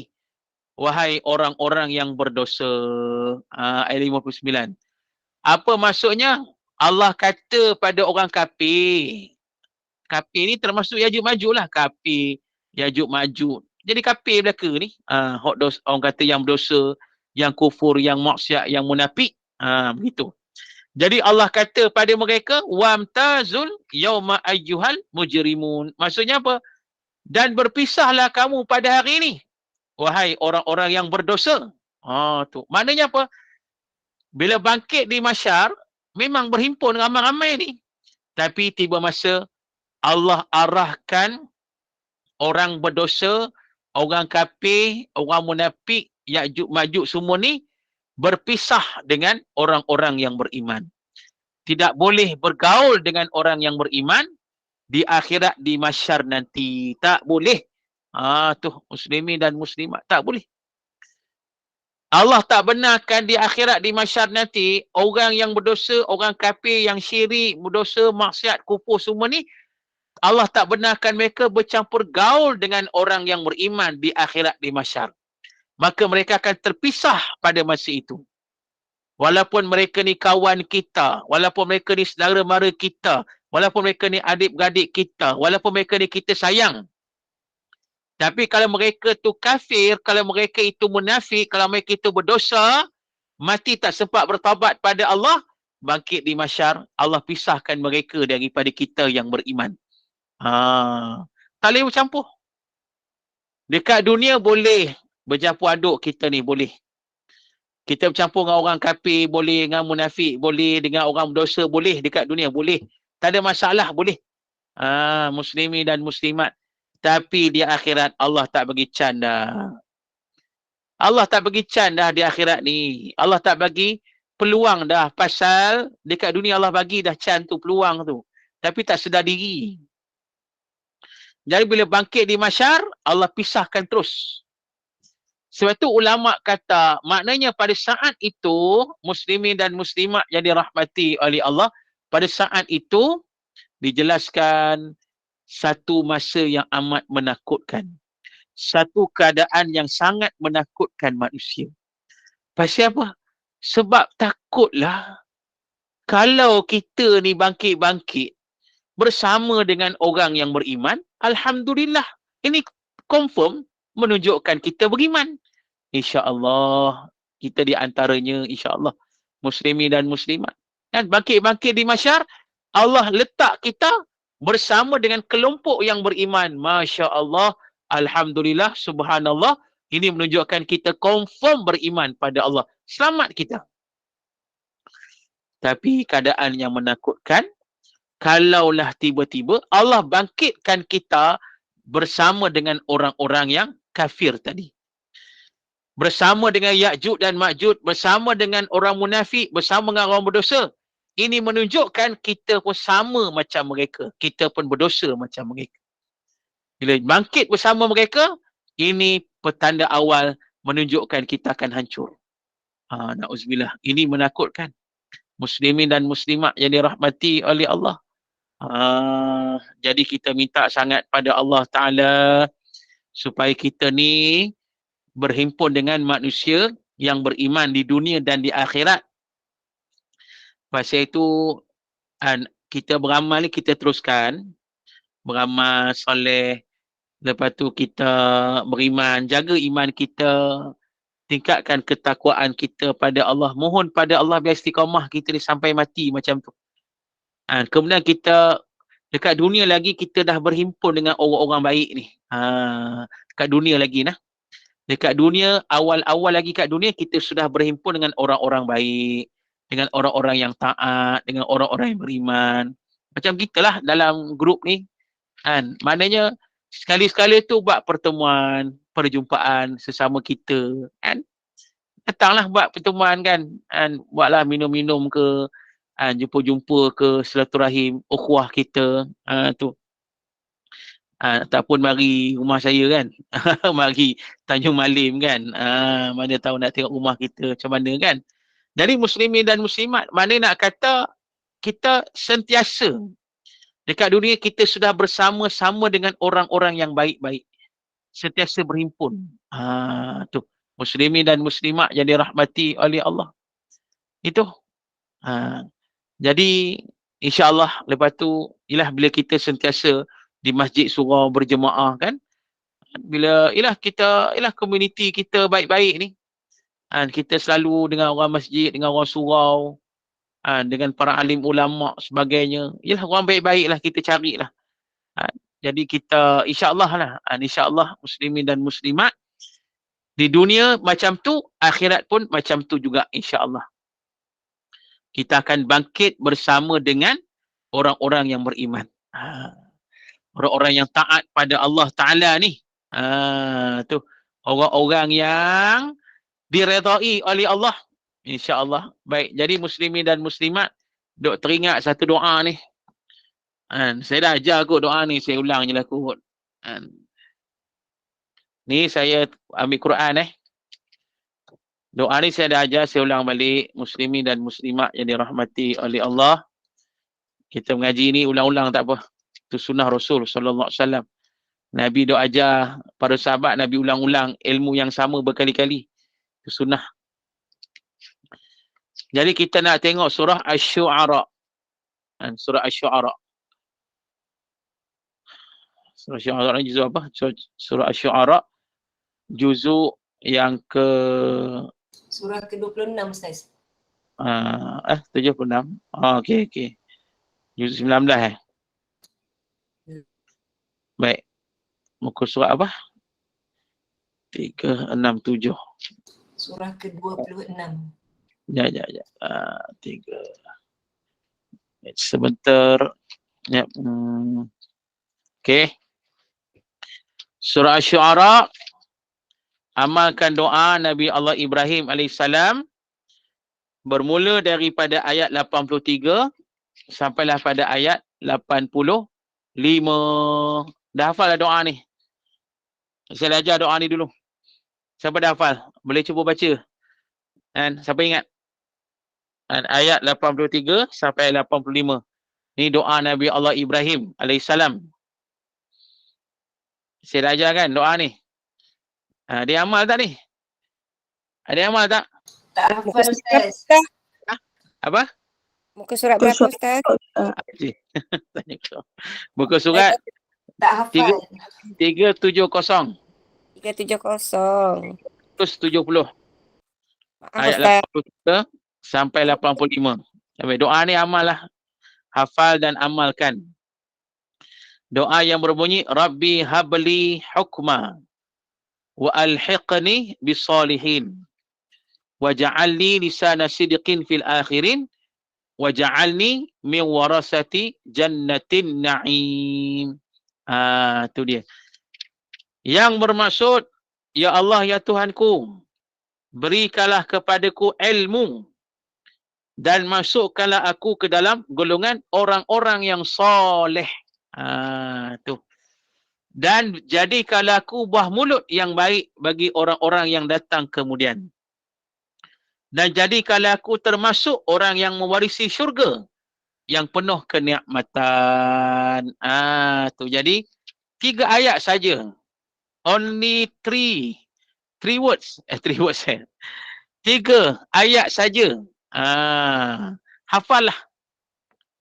wahai orang-orang yang berdosa. Ayat 59. Apa maksudnya? Allah kata pada orang kafir. Kafir ni termasuk Ya'juj Ma'juj lah. Kafir, Ya'juj Ma'juj. Jadi kafir belaka ni. Orang kata yang berdosa, yang kufur, yang maksiat, yang munafik. Begitu. Jadi Allah kata pada mereka, wamtazul yauma ayyuhal mujrimun. Maksudnya apa? Dan berpisahlah kamu pada hari ini, wahai orang-orang yang berdosa. Tu. Maknanya apa? Bila bangkit di mahsyar, memang berhimpun ramai-ramai ni. Tapi tiba masa Allah arahkan orang berdosa, orang kafir, orang munafik, Ya'juj Ma'juj semua ni berpisah dengan orang-orang yang beriman. Tidak boleh bergaul dengan orang yang beriman di akhirat, di mahsyar nanti. Tak boleh. Tu muslimin dan muslimat. Tak boleh. Allah tak benarkan di akhirat, di mahsyar nanti, orang yang berdosa, orang kafir, yang syirik, berdosa, maksiat, kufur semua ni, Allah tak benarkan mereka bercampur gaul dengan orang yang beriman di akhirat, di mahsyar. Maka mereka akan terpisah pada masa itu. Walaupun mereka ni kawan kita, walaupun mereka ni saudara mara kita, walaupun mereka ni adik-beradik kita, walaupun mereka ni kita sayang. Tapi kalau mereka tu kafir, kalau mereka itu munafik, kalau mereka itu berdosa, mati tak sempat bertaubat pada Allah, bangkit di mahsyar, Allah pisahkan mereka daripada kita yang beriman. Tak boleh bercampur. Dekat dunia boleh bercampur aduk kita ni, boleh. Kita bercampur dengan orang kafir, boleh, dengan munafik, boleh, dengan orang berdosa, boleh. Dekat dunia, boleh. Tak ada masalah, boleh. Muslimin dan muslimat. Tapi di akhirat, Allah tak bagi can dah. Allah tak bagi can dah di akhirat ni. Allah tak bagi peluang dah. Pasal dekat dunia Allah bagi dah can tu, peluang tu. Tapi tak sedar diri. Jadi bila bangkit di mahsyar, Allah pisahkan terus. Sebab tu ulama' kata, maknanya pada saat itu, muslimin dan muslimat yang dirahmati oleh Allah, pada saat itu, dijelaskan satu masa yang amat menakutkan. Satu keadaan yang sangat menakutkan manusia. Pasal apa? Sebab takutlah. Kalau kita ni bangkit-bangkit bersama dengan orang yang beriman, alhamdulillah. Ini confirm menunjukkan kita beriman. InsyaAllah kita di antaranya, insyaAllah, muslimin dan muslimat. Dan bangkit-bangkit di mahsyar, Allah letak kita bersama dengan kelompok yang beriman. Masya Allah, alhamdulillah, subhanallah. Ini menunjukkan kita confirm beriman pada Allah. Selamat kita. Tapi keadaan yang menakutkan, kalaulah tiba-tiba Allah bangkitkan kita bersama dengan orang-orang yang kafir tadi. Bersama dengan Ya'juj dan Ma'juj, bersama dengan orang munafik, bersama dengan orang berdosa. Ini menunjukkan kita pun sama macam mereka. Kita pun berdosa macam mereka. Bila bangkit bersama mereka, ini petanda awal menunjukkan kita akan hancur. Na'udzubillah. Ini menakutkan. Muslimin dan muslimat yang dirahmati oleh Allah. Jadi kita minta sangat pada Allah Ta'ala supaya kita ni berhimpun dengan manusia yang beriman di dunia dan di akhirat. Pasal itu kita beramal ni kita teruskan. Beramal soleh. Lepas tu kita beriman. Jaga iman kita. Tingkatkan ketakwaan kita pada Allah. Mohon pada Allah biar istiqamah kita ni sampai mati macam tu. Kemudian kita dekat dunia lagi kita dah berhimpun dengan orang-orang baik ni. Dekat dunia lagi nah. Dekat dunia, awal-awal lagi kat dunia kita sudah berhimpun dengan orang-orang baik. Dengan orang-orang yang taat. Dengan orang-orang yang beriman. Macam kita lah dalam grup ni. Maknanya sekali-sekala tu buat pertemuan, perjumpaan sesama kita. Datanglah buat pertemuan kan. Buatlah minum-minum ke. Jumpa-jumpa ke silaturahim ukhuwah kita. Tu. Ataupun mari rumah saya kan. Mari Tanjung Malim kan. Mana tahu nak tengok rumah kita macam mana kan. Jadi muslimin dan muslimat, mana nak kata kita sentiasa dekat dunia kita sudah bersama-sama dengan orang-orang yang baik-baik. Sentiasa berhimpun. Tu. Muslimin dan muslimat yang dirahmati oleh Allah. Itu. Jadi insya-Allah lepas tu ialah bila kita sentiasa di masjid surau berjemaah kan. Bila kita komuniti kita baik-baik ni. Kita selalu dengan orang masjid, dengan orang surau, dengan para alim ulama sebagainya. Ialah orang baik-baik lah kita carilah. Jadi kita insya-Allah lah. Insya-Allah muslimin dan muslimat di dunia macam tu, akhirat pun macam tu juga insya-Allah. Kita akan bangkit bersama dengan orang-orang yang beriman. Orang-orang yang taat pada Allah Ta'ala ni. Tu. Orang-orang yang diredai oleh Allah. InsyaAllah. Baik. Jadi muslimin dan muslimat, duk teringat satu doa ni. Saya dah ajar kot doa ni. Saya ulang je lah kot. Ni saya ambil Quran Doa ni saya dah ajar, saya ulang balik. Muslimin dan muslimat yang dirahmati oleh Allah. Kita mengaji ni ulang-ulang tak apa. Itu sunnah Rasul sallallahu alaihi wasallam. Nabi dok ajar para sahabat, Nabi ulang-ulang ilmu yang sama berkali-kali. Itu sunnah. Jadi kita nak tengok surah Asy-Syu'ara. Surah Asy-Syu'ara. Surah Asy-Syu'ara ni juzuk apa? Surah Asy-Syu'ara juzuk yang ke Surah ke-26 Ustaz. 76. Okey. Juzuk 19 Baik. Muka surat apa? 367. Surah ke-26. Ya. 3. Sebentar. Ya. Okey. Surah Asy-Syu'ara. Amalkan doa Nabi Allah Ibrahim AS bermula daripada ayat 83 sampailah pada ayat 85. Dah hafal dah doa ni? Saya ajar doa ni dulu. Siapa dah hafal? Boleh cuba baca. Siapa ingat? Ayat 83 sampai 85. Ni doa Nabi Allah Ibrahim AS. Saya dah ajar kan doa ni? Dia amal tak ni? Ada amal tak? Tak hafal Ustaz. Apa? Muka surat berapa Ustaz? Cik. Tanya kau. Muka surat Tak hafal. 370. 370. Terus 70. Maaf Ayat Ustaz. 83 sampai 85. Sampai doa ni amal lah. Hafal dan amalkan. Doa yang berbunyi Rabbi habli hukma wa alhiqni bisalihin waj'alni lisana sidqin fil akhirin waj'alni min warasati jannatin na'im. Tu dia. Yang bermaksud, ya Allah ya Tuhanku, berikanlah kepadaku ilmu dan masukkanlah aku ke dalam golongan orang-orang yang soleh. Tu. Dan jadikanlah aku buah mulut yang baik bagi orang-orang yang datang kemudian. Dan jadikanlah aku termasuk orang yang mewarisi syurga yang penuh kenikmatan. Tu. Jadi 3 ayat saja. Only 3 words. 3 words. 3 ayat saja. Hafallah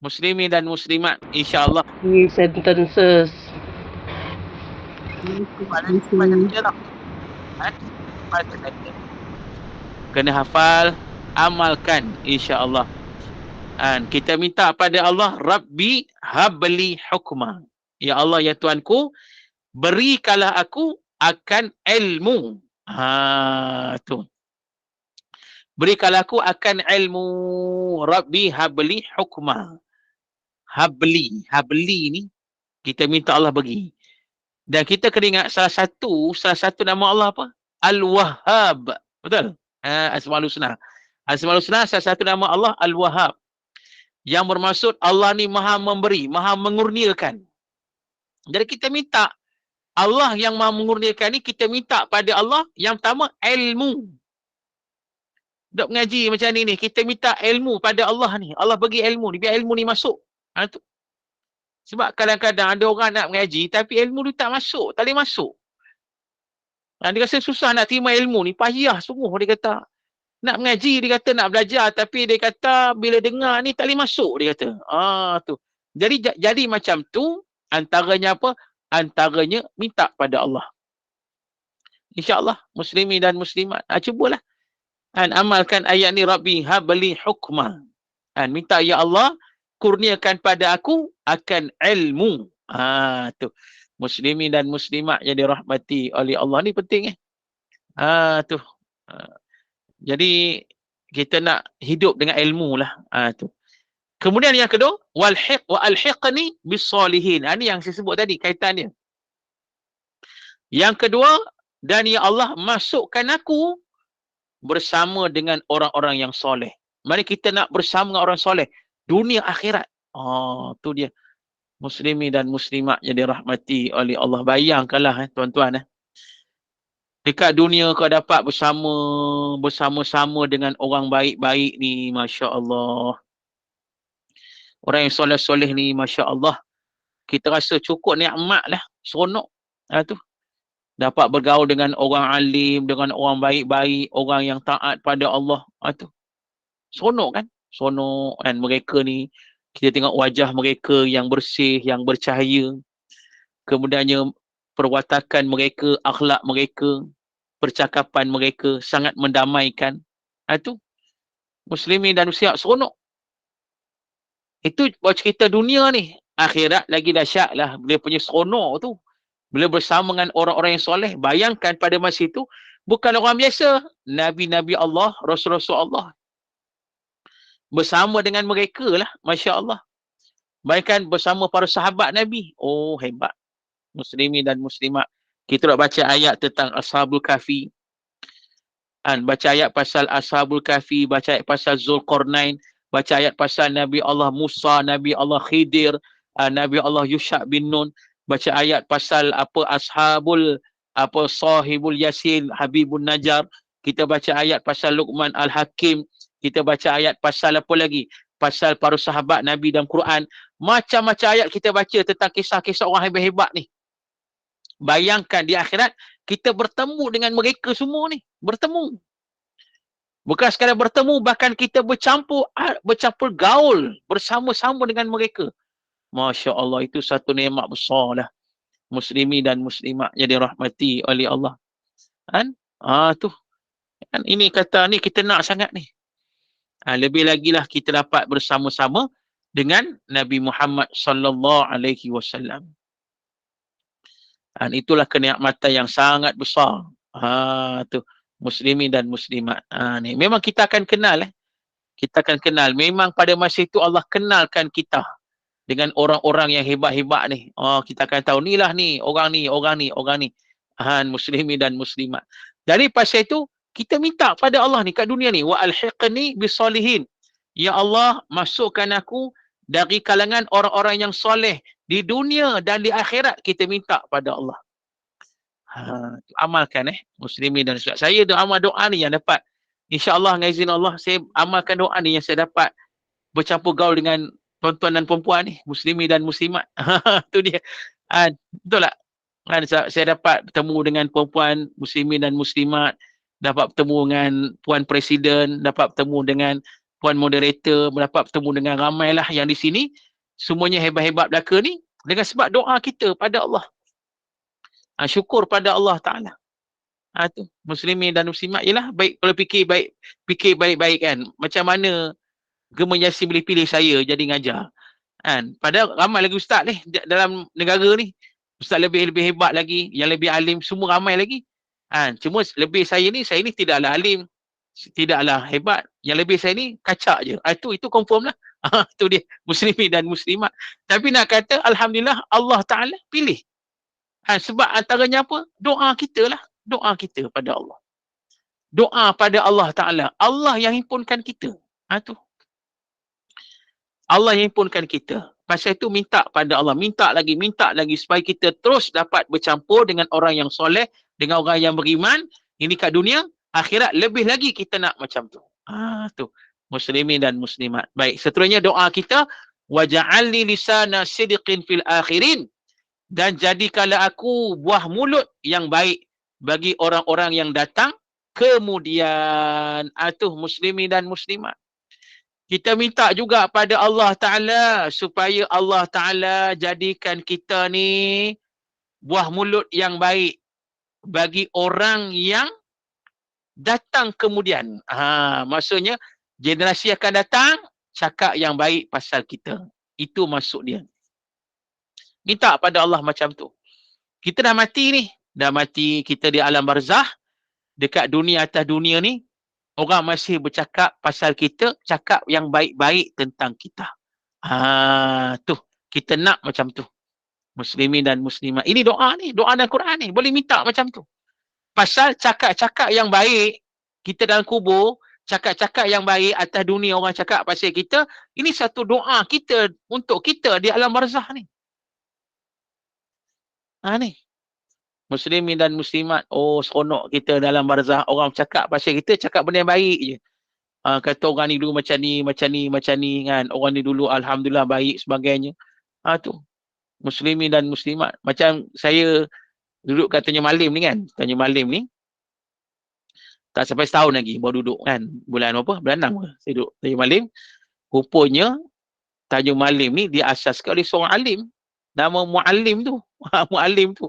muslimin dan muslimat, insya-Allah. 3 sentences. Kena hafal, amalkan, insya-Allah. Kita minta pada Allah, Rabbi habli hukma. Ya Allah ya Tuanku, berikanlah aku akan ilmu. Tu. Berikanlah aku akan ilmu. Rabbi habli hukma. Habli ni kita minta Allah bagi. Dan kita kena ingat salah satu nama Allah apa? Al-Wahhab. Betul? Asmaul Husna. Asmaul Husna salah satu nama Allah Al-Wahhab. Yang bermaksud Allah ni Maha memberi, Maha mengurniakan. Jadi kita minta Allah yang Maha mengurniakan ni, kita minta pada Allah yang pertama ilmu. Dok mengaji macam ni, kita minta ilmu pada Allah ni. Allah bagi ilmu ni, biar ilmu ni masuk. Tu. Sebab kadang-kadang ada orang nak mengaji tapi ilmu tu tak masuk, tak boleh masuk. Dia rasa susah nak terima ilmu ni, payah sungguh dia kata. Nak mengaji dia kata, nak belajar tapi dia kata bila dengar ni tak boleh masuk dia kata. Tu. Jadi macam tu, antaranya apa? Antaranya minta pada Allah. InsyaAllah muslimin dan muslimat. Cubalah. Amalkan ayat ni, Rabbi habli hukma. Minta ya Allah kurniakan pada aku akan ilmu. Tu. Muslimin dan muslimat yang dirahmati oleh Allah ni penting tu. Jadi kita nak hidup dengan ilmu lah. Tu. Kemudian yang kedua, wa alhiqni bisalihin. Ini yang saya sebut tadi kaitan dia. Yang kedua, dan ya Allah masukkan aku bersama dengan orang-orang yang soleh. Mari kita nak bersama dengan orang soleh. Dunia akhirat. Tu dia. Muslimin dan muslimat yang dirahmati oleh Allah. Bayangkanlah tuan-tuan. Dekat dunia kau dapat bersama-sama dengan orang baik-baik ni. Masya Allah. Orang yang soleh-soleh ni. Masya Allah. Kita rasa cukup nikmat lah. Seronok. Tu. Dapat bergaul dengan orang alim, dengan orang baik-baik, orang yang taat pada Allah. Tu. Seronok kan? Seronok kan mereka ni. Kita tengok wajah mereka yang bersih, yang bercahaya. Kemudiannya perwatakan mereka, akhlak mereka, percakapan mereka sangat mendamaikan. Itu muslimin dan muslimat seronok. Itu buat cerita dunia ni. Akhirat lagi dahsyat lah. Dia punya seronok tu. Bila bersama dengan orang-orang yang soleh, bayangkan pada masa itu bukan orang biasa. Nabi-Nabi Allah, Rasul-Rasul Allah. Bersama dengan mereka lah. Masya Allah. Bayangkan bersama para sahabat Nabi. Oh, hebat. Muslimin dan muslimat. Kita nak baca ayat tentang Ashabul Kahfi. Baca ayat pasal Ashabul Kahfi. Baca ayat pasal Zulqarnain. Baca ayat pasal Nabi Allah Musa, Nabi Allah Khidir, Nabi Allah Yusha' bin Nun. Baca ayat pasal Sahibul Yasin, Habibun Najar. Kita baca ayat pasal Luqman Al-Hakim. Kita baca ayat pasal apa lagi? Pasal para sahabat Nabi dalam Quran. Macam-macam ayat kita baca tentang kisah-kisah orang hebat-hebat ni. Bayangkan di akhirat, kita bertemu dengan mereka semua ni. Bertemu. Bukan sekadar bertemu, bahkan kita bercampur gaul bersama-sama dengan mereka. Masya Allah, itu satu nikmat besar lah. Muslimi dan muslimat yang dirahmati oleh Allah. Kan? Tu. Kan ini kata ni kita nak sangat ni. Lebih lagi lah kita dapat bersama-sama dengan Nabi Muhammad sallallahu alaihi wasallam. Itulah kenikmatan yang sangat besar. Tu muslimin dan muslimat. Ni memang kita akan kenal Kita akan kenal. Memang pada masa itu Allah kenalkan kita dengan orang-orang yang hebat-hebat ni. Kita akan tahu nilah ni, orang ni. Muslimin dan muslimat. Dari pasal itu kita minta pada Allah ni kat dunia ni, wa alhiqni bisalihin. Ya Allah, masukkan aku dari kalangan orang-orang yang soleh di dunia dan di akhirat. Kita minta pada Allah. Amalkan muslimin dan muslimat. Saya amal doa ni yang dapat, insya-Allah dengan izin Allah, saya amalkan doa ni yang saya dapat bercampur gaul dengan tuan-tuan dan perempuan ni, muslimin dan muslimat. Tu dia. Betul tak? Saya dapat bertemu dengan perempuan muslimin dan muslimat, dapat bertemu dengan puan presiden, dapat bertemu dengan puan moderator, dapat bertemu dengan ramailah yang di sini, semuanya hebat-hebat belaka ni dengan sebab doa kita pada Allah. Syukur pada Allah Ta'ala. Tu muslimin dan muslimat ialah baik. Kalau fikir baik-baik kan, macam mana Gemma Yasin boleh pilih saya jadi ngajar kan? Padahal ramai lagi ustaz ni dalam negara ni, ustaz lebih hebat lagi, yang lebih alim, semua ramai lagi kan? Cuma lebih saya ni tidaklah alim, tidaklah hebat, yang lebih saya ni kacak je. Itu confirm lah. Tu dia, muslimin dan muslimat. Tapi nak kata alhamdulillah Allah Ta'ala pilih. Sebab antaranya apa? Doa kita lah. Doa kita pada Allah. Doa pada Allah Ta'ala. Allah yang himpunkan kita. Tu. Allah yang himpunkan kita. Pasal itu minta pada Allah. Minta lagi supaya kita terus dapat bercampur dengan orang yang soleh, dengan orang yang beriman. Ini kat dunia, akhirat lebih lagi kita nak macam tu. Tu. Muslimin dan muslimat. Baik, seterusnya doa kita, waja'alni lisana sidqin fil akhirin. Dan jadikanlah aku buah mulut yang baik bagi orang-orang yang datang kemudian. Muslimin dan muslimat. Kita minta juga pada Allah Ta'ala supaya Allah Ta'ala jadikan kita ni buah mulut yang baik bagi orang yang datang kemudian. Maksudnya generasi akan datang cakap yang baik pasal kita. Itu maksud dia. Minta pada Allah macam tu. Kita dah mati ni. Dah mati, kita di alam barzah. Dekat dunia, atas dunia ni. Orang masih bercakap pasal kita. Cakap yang baik-baik tentang kita. Tu. Kita nak macam tu. Muslimin dan muslimat. Ini doa ni. Doa dalam Quran ni. Boleh minta macam tu. Pasal cakap-cakap yang baik. Kita dalam kubur. Cakap-cakap yang baik atas dunia orang cakap pasal kita. Ini satu doa kita untuk kita di alam barzah ni. Ni. Muslimin dan muslimat. Seronok kita dalam barzah. Orang cakap pasal kita, cakap benda yang baik je. Kata orang ni dulu macam ni kan. Orang ni dulu alhamdulillah baik sebagainya. Tu. Muslimin dan muslimat. Macam saya duduk kat Tanjung Malim ni kan. Tanjung Malim ni. Tak sampai setahun lagi baru duduk kan. Bulan 6 saya duduk Tanjung Malim. Rupanya Tanjung Malim ni diasaskan oleh seorang alim. Nama Mu'allim tu. Mu'allim tu.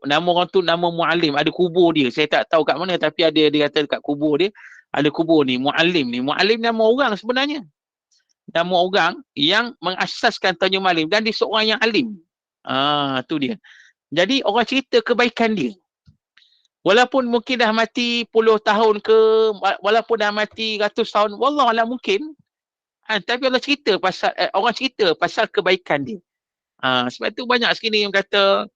Nama orang tu nama Mu'allim. Ada kubur dia. Saya tak tahu kat mana tapi ada dia kata dekat kubur dia. Ada kubur ni. Mu'allim ni. Mu'allim nama orang sebenarnya. Nama orang yang mengasaskan Tanjung Malim. Dan dia seorang yang alim. Tu dia. Jadi orang cerita kebaikan dia. Walaupun mungkin dah mati puluh tahun ke. Walaupun dah mati ratus tahun. Wallahualam mungkin. Tapi orang cerita pasal kebaikan dia. Sebab tu banyak sekali yang kata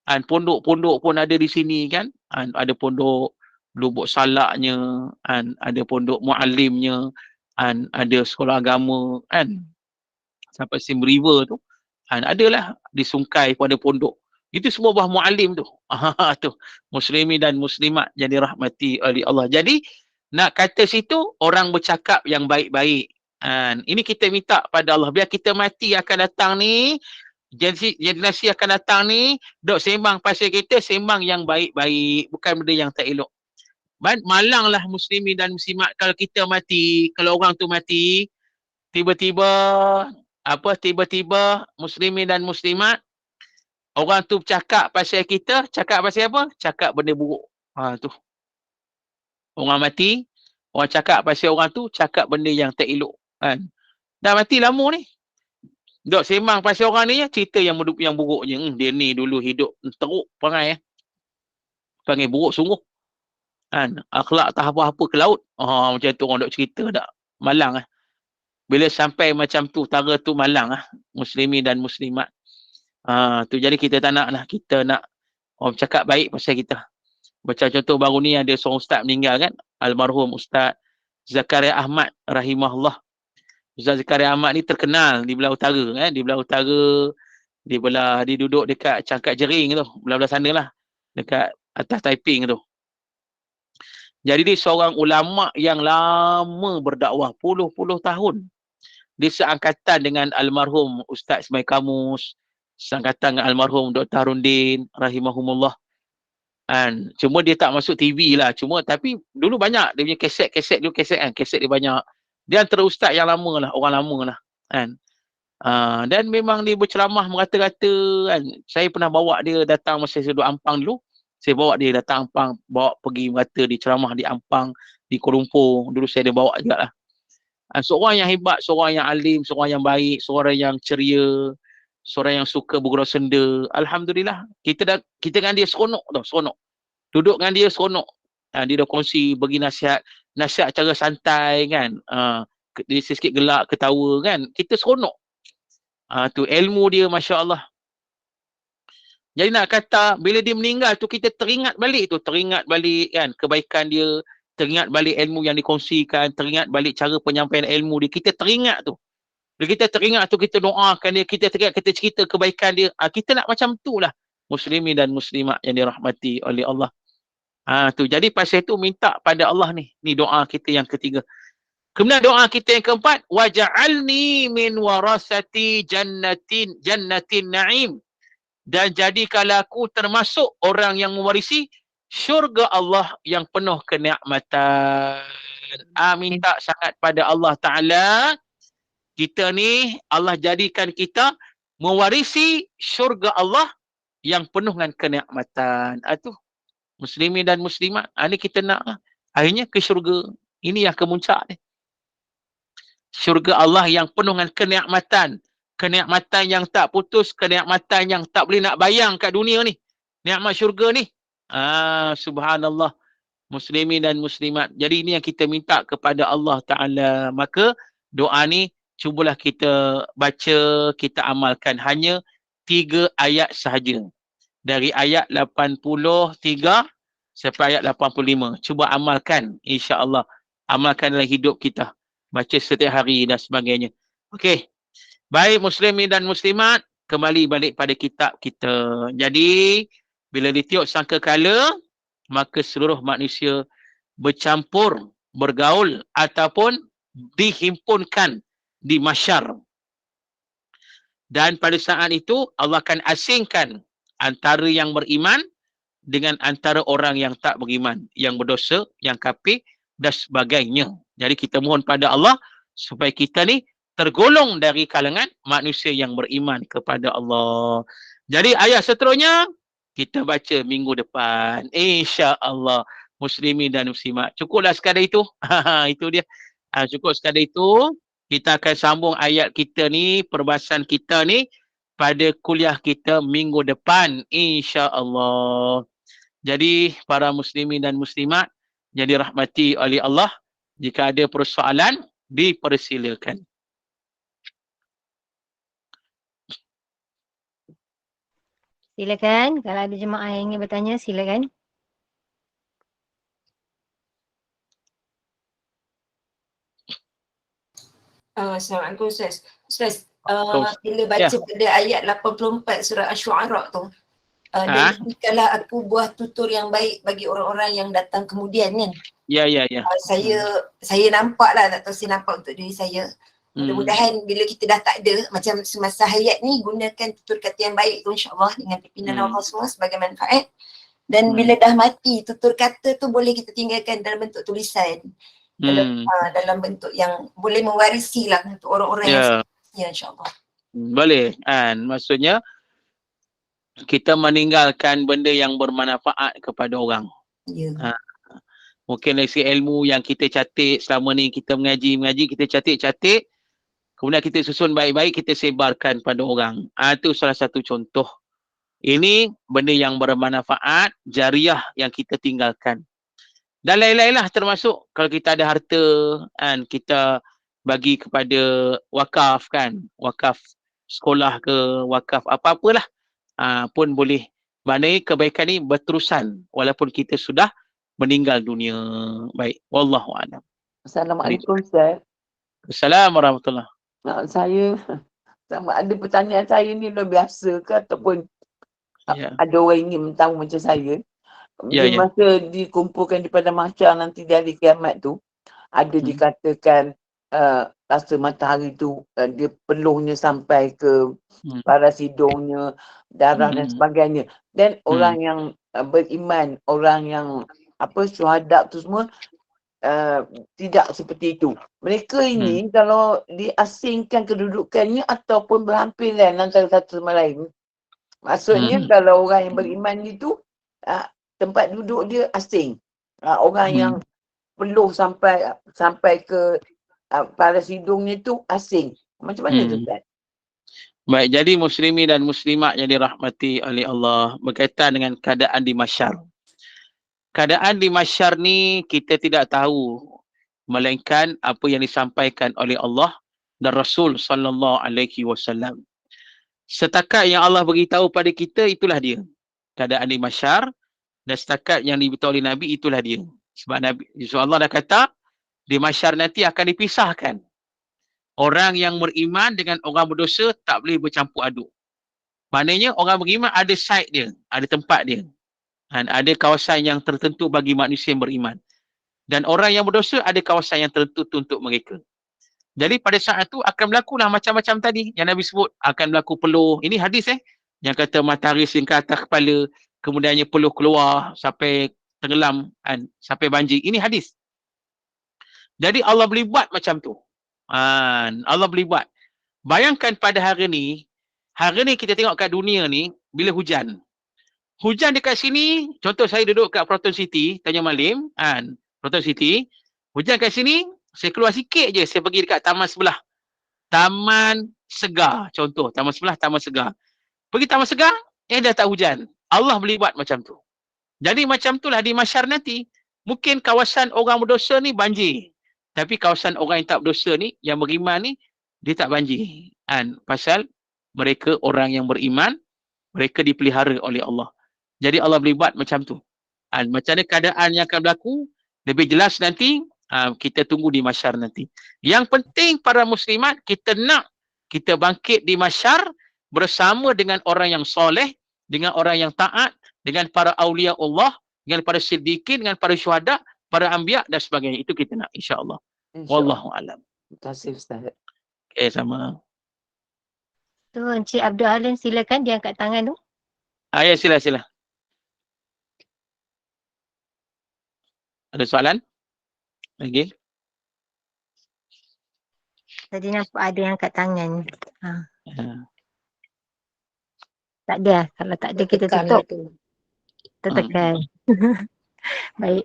pondok-pondok pun ada di sini kan. Ada pondok Lubuk Salaknya, ada pondok Mu'allimnya, ada sekolah agama kan. Sampai Sim River tu. Adalah di Sungkai pun ada pondok. Itu semua buah Mu'allim tu. Tu. Muslimin dan muslimat yang dirahmati oleh Allah. Jadi nak kata situ orang bercakap yang baik-baik. Ini kita minta pada Allah. Biar kita mati akan datang ni. Generasi akan datang ni. Dok sembang pasal kita. Sembang yang baik-baik. Bukan benda yang tak elok. malanglah muslimin dan muslimat kalau kita mati, kalau orang tu mati, tiba-tiba muslimin dan muslimat, orang tu cakap pasal kita, cakap pasal apa? Cakap benda buruk. Tu. Orang mati, orang cakap pasal orang tu, cakap benda yang tak elok. Kan? Dah mati lama ni. Dok sembang pasal orang ni, cerita yang buruk je. Dia ni dulu hidup teruk perangai. Panggil buruk sungguh. Kan? Akhlak tak apa-apa ke laut. Macam tu orang dok cerita dak. Malang. Bila sampai macam tu, tara tu malang. Muslimin dan muslimat. Tu jadi kita tak nak lah. Kita nak orang cakap baik pasal kita. Macam contoh baru ni ada seorang ustaz meninggal kan. Almarhum Ustaz Zakaria Ahmad rahimahullah. Ustaz Zakaria Ahmad ni terkenal di belah utara kan. Di belah utara, dia duduk dekat Cangkat Jering tu. Belah-belah sana lah. Dekat atas Taiping tu. Jadi dia seorang ulama yang lama berdakwah. Puluh-puluh tahun. Dia seangkatan dengan almarhum Ustaz Ismail Kamus. Seangkatan dengan almarhum Dr. Harundin rahimahumullah. Cuma dia tak masuk TV lah. Tapi dulu banyak. Dia punya kaset dulu kan. Kaset dia banyak. Dia antara ustaz yang lama lah. Orang lama lah. Kan. Dan memang dia berceramah merata-rata kan. Saya pernah bawa dia datang masa saya duduk Ampang dulu. Saya bawa dia datang Ampang. Bawa pergi merata di ceramah di Ampang. Di Kuala Lumpur. Dulu saya ada bawa juga lah. Seorang yang hebat. Seorang yang alim. Seorang yang baik. Seorang yang ceria. Seorang yang suka bergurau senda. Alhamdulillah. Kita dengan dia seronok tau. Seronok. Duduk dengan dia seronok. Dia dah kongsi bagi nasihat cara santai kan. Dia sikit gelak, ketawa kan. Kita seronok. Tu ilmu dia Masya Allah. Jadi nak kata bila dia meninggal tu kita teringat balik kan kebaikan dia. Teringat balik ilmu yang dikongsikan. Teringat balik cara penyampaian ilmu dia. Kita teringat tu. Bila kita teringat tu kita doakan dia. Kita teringat kita cerita kebaikan dia. Kita nak macam tu lah. Muslimin dan muslimat yang dirahmati oleh Allah. Tu jadi pasal itu minta pada Allah ni. Ni doa kita yang ketiga. Kemudian doa kita yang keempat, waj'alni min warasati jannatin na'im. Dan jadikanlah aku termasuk orang yang mewarisi syurga Allah yang penuh kenikmatan. Minta sangat pada Allah Ta'ala. Kita ni Allah jadikan kita mewarisi syurga Allah yang penuh dengan kenikmatan. Tu muslimin dan muslimat. Ini kita nak akhirnya ke syurga. Ini yang kemuncak ni. Syurga Allah yang penuh dengan kenikmatan. Kenikmatan yang tak putus. Kenikmatan yang tak boleh nak bayang kat dunia ni. Nikmat syurga ni. Subhanallah. Muslimin dan muslimat. Jadi ini yang kita minta kepada Allah Ta'ala. Maka doa ni cubalah kita baca, kita amalkan. Hanya 3 ayat sahaja. Dari ayat 83 sampai ayat 85. Cuba amalkan insya-Allah. Amalkan dalam hidup kita. Baca setiap hari dan sebagainya. Okey. Baik muslimin dan muslimat, kembali balik pada kitab kita. Jadi bila ditiup sangkakala, maka seluruh manusia bercampur, bergaul ataupun dihimpunkan di mahsyar. Dan pada saat itu Allah akan asingkan antara yang beriman dengan antara orang yang tak beriman, yang berdosa, yang kafir dan sebagainya. Jadi kita mohon pada Allah supaya kita ni tergolong dari kalangan manusia yang beriman kepada Allah. Jadi ayat seterusnya kita baca minggu depan. Insya-Allah muslimin dan muslimat. Cukuplah sekadar itu. Itu dia. Cukup sekadar itu. Kita akan sambung ayat kita ni, perbahasan kita ni pada kuliah kita minggu depan insya-Allah. Jadi para muslimin dan muslimat yang dirahmati oleh Allah, jika ada persoalan dipersilakan. Silakan. Kalau ada jemaah yang ingin bertanya, silakan. Assalamualaikum Ustaz. Ustaz, bila baca pada ayat 84 surah Asy-Syu'ara tu, kalau aku buah tutur yang baik bagi orang-orang yang datang kemudian kan. Ya. Saya nampak lah, tak tahu saya nampak untuk diri saya. Mudah-mudahan bila kita dah tak ada, macam semasa hayat ni, gunakan tutur kata yang baik tu insya-Allah dengan pimpinan Allah semua sebagai manfaat. Dan bila dah mati, tutur kata tu boleh kita tinggalkan dalam bentuk tulisan. Dalam bentuk yang boleh mewarisi lah untuk orang-orang yang seterusnya, insyaAllah. Boleh kan, maksudnya kita meninggalkan benda yang bermanfaat kepada orang. Mungkin dari segi ilmu yang kita catat selama ni, kita mengaji, kita catat, kemudian kita susun baik-baik, kita sebarkan pada orang. Itu salah satu contoh. Ini benda yang bermanfaat, jariah yang kita tinggalkan. Dan lain-lain lah, termasuk kalau kita ada harta, kan, kita bagi kepada wakaf kan, wakaf sekolah ke, wakaf apa-apalah, pun boleh. Maknanya kebaikan ni berterusan walaupun kita sudah meninggal dunia. Baik, wallahu a'lam. Assalamualaikum Ustaz. Assalamualaikum warahmatullahi. Saya sama ada pertanyaan saya ni luar biasa ke ataupun ada orang ingin tahu macam saya. Di masa dikumpulkan di padang mahsyar nanti di hari kiamat tu, ada dikatakan rasa matahari tu dia peluhnya sampai ke paras hidungnya, darah dan sebagainya. Dan orang yang beriman, orang yang syuhada tu semua tidak seperti itu. Mereka ini kalau diasingkan kedudukannya ataupun berhampiran antara satu sama lain. Maksudnya kalau orang yang beriman itu tempat duduk dia asing. Orang yang peluh sampai ke paras hidungnya itu asing. Macam mana tu Ustaz? Baik, jadi muslimin dan muslimat yang dirahmati oleh Allah, berkaitan dengan keadaan di mahsyar. Keadaan di mahsyar ni kita tidak tahu, melainkan apa yang disampaikan oleh Allah dan Rasul sallallahu alaihi wasallam. Setakat yang Allah beritahu pada kita, itulah dia keadaan di mahsyar, dan setakat yang diberitahu oleh Nabi, itulah dia. Sebab Nabi, Allah dah kata di mahsyar nanti akan dipisahkan. Orang yang beriman dengan orang berdosa tak boleh bercampur aduk. Maknanya orang beriman ada side dia, ada tempat dia. Dan ada kawasan yang tertentu bagi manusia yang beriman. Dan orang yang berdosa ada kawasan yang tertentu untuk mereka. Jadi pada saat itu akan berlakulah macam-macam tadi yang Nabi sebut. Akan berlaku peluh. Ini hadis yang kata matahari sehingga atas kepala, kemudiannya peluh keluar sampai tenggelam, sampai banjir. Ini hadis. Jadi Allah boleh buat macam tu. Allah boleh buat. Bayangkan pada hari ni kita tengok kat dunia ni, bila hujan. Hujan dekat sini, contoh saya duduk kat Proton City, Tanjung Malim, Proton City. Hujan kat sini, saya keluar sikit je, saya pergi dekat taman sebelah. Taman Segar, contoh. Taman sebelah, Taman Segar. Pergi Taman Segar, dah tak hujan. Allah boleh buat macam tu. Jadi macam itulah di mahsyar nanti. Mungkin kawasan orang berdosa ni banjir. Tapi kawasan orang yang tak berdosa ni, yang beriman ni, dia tak banjir. Pasal mereka orang yang beriman, mereka dipelihara oleh Allah. Jadi Allah boleh buat macam tu. Macam mana keadaan yang akan berlaku, lebih jelas nanti, kita tunggu di mahsyar nanti. Yang penting para muslimat, kita nak kita bangkit di mahsyar bersama dengan orang yang soleh, dengan orang yang taat, dengan para awliya Allah, dengan para siddiqin, dengan para syuhada, para anbiya dan sebagainya. Itu kita nak, insya-Allah. Wallahu a'lam. Terima kasih Ustaz. Okay, sama. Tu Encik Abdul Alim, silakan dia angkat tangan tu. Ya, sila. Ada soalan? Lagi? Tadi nampak ada yang angkat tangan. Tak ada. Kalau tak ada kita tutup. Tertekan. Baik.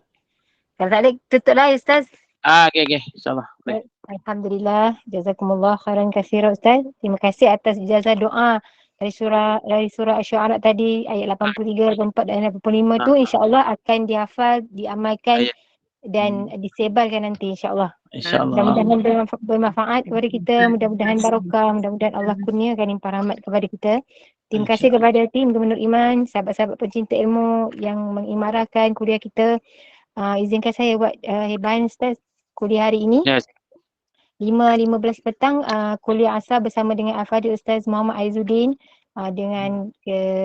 Kalau tak ada, tutuplah Ustaz. Okay. InsyaAllah. Baik. Alhamdulillah. Jazakumullah khairan katsira Ustaz. Terima kasih atas ijazah doa dari surah Asy-Syu'ara tadi, ayat 83, 84 dan 85 tu insya-Allah akan dihafal, diamalkan dan disebarkan nanti insya-Allah. InsyaAllah. Mudah-mudahan bermanfaat kepada kita, mudah-mudahan barokah, mudah-mudahan Allah kurniakan limpah rahmat kepada kita. Terima kasih kepada tim Gubernur Iman, sahabat-sahabat pencinta ilmu yang mengimarahkan kuliah kita. Izinkan saya buat hebahan Ustaz kuliah hari ini. Yes. 5.15 petang kuliah asar bersama dengan Al-Fadhil Ustaz Muhammad Aizuddin dengan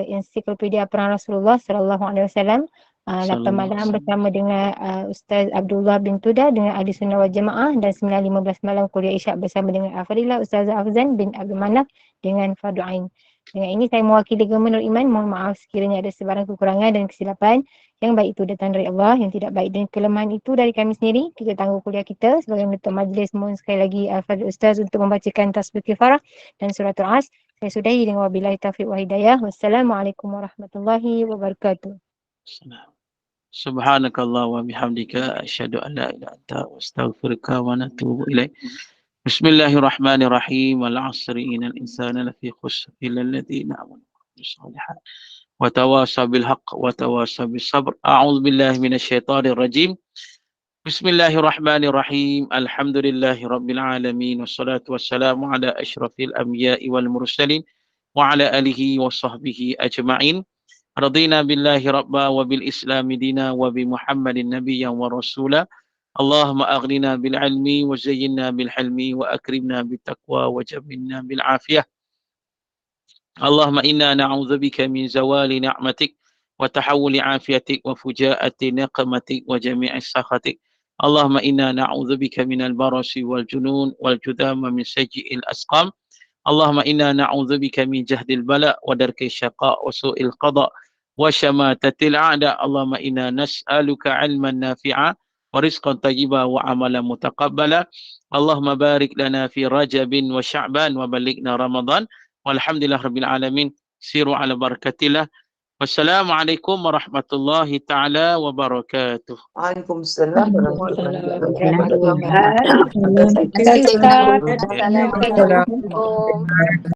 ensiklopedia Perang Rasulullah sallallahu alaihi wasallam. 8 malam bersama dengan Ustaz Abdullah bin Tuda dengan Ahli Sunnah wal Jamaah, dan 9.15 malam kuliah Isyak bersama dengan Al-Fadhilah Ustaz Afzan bin Abdul Manaf dengan Fardu Ain. Dengan ini saya mewakili Gubernur Iman, mohon maaf sekiranya ada sebarang kekurangan dan kesilapan. Yang baik itu datang dari Allah, yang tidak baik dan kelemahan itu dari kami sendiri. Kita tangguh kuliah kita sebagai penutup majlis. Mohon sekali lagi Al-Fadhil Ustaz untuk membacakan tasbih kifarah dan suratul As. Saya sudahi dengan wabillahi taufiq wa hidayah. Wassalamualaikum warahmatullahi wabarakatuh. Subhanakallah wa bihamdika asyhadu an la ilaha illa anta astaghfiruka wa atubu ilaik. Bismillahirrahmanirrahim. Wal 'asri innal insana lafi khusr illa alladziina aamanu wa 'amilus shalihat wa tawasaw bil haqq wa tawasaw bis sabr. A'udzu billahi minasy syaithanir rajim. Bismillahirrahmanirrahim. Alhamdulillahi rabbil alamin wassalatu wassalamu ala asyrafil anbiya'i wal mursalin wa ala alihi wa sahbihi ajma'in. Radina billahi rabba wa bil islami dina wa bi Muhammadin nabiyyan wa rasula. Allahumma aghnina bil ilmi wa zayyinna bil hilmi wa akrimna bit taqwa wa jammilna bil afiyah. Allahumma inna na'udzubika min zawali ni'matik wa tahawuli afiyatik wa fujaati niqmatik wa jami'i sakhatik. Allahumma inna na'udzubika minal barasi wal junun wal judama min sayyi'il asqam. Allahumma inna na'udzubika min jahdil bala wa darki syaqa wa su'il qada wa syamatatil a'da. Allahumma inna nas'aluka 'ilman nafi'a wa rizqan tayyiba wa amalan mutaqabbala. Allahumma barik lana fi Rajabin wa Sya'ban wa balighna Ramadan. Walhamdulillah rabbil alamin. Siru ala barakatillah. Wassalamualaikum warahmatullahi taala wabarakatuh. Waalaikumsalam warahmatullahi Waalaikumsalam. wabarakatuh. Assalamualaikum.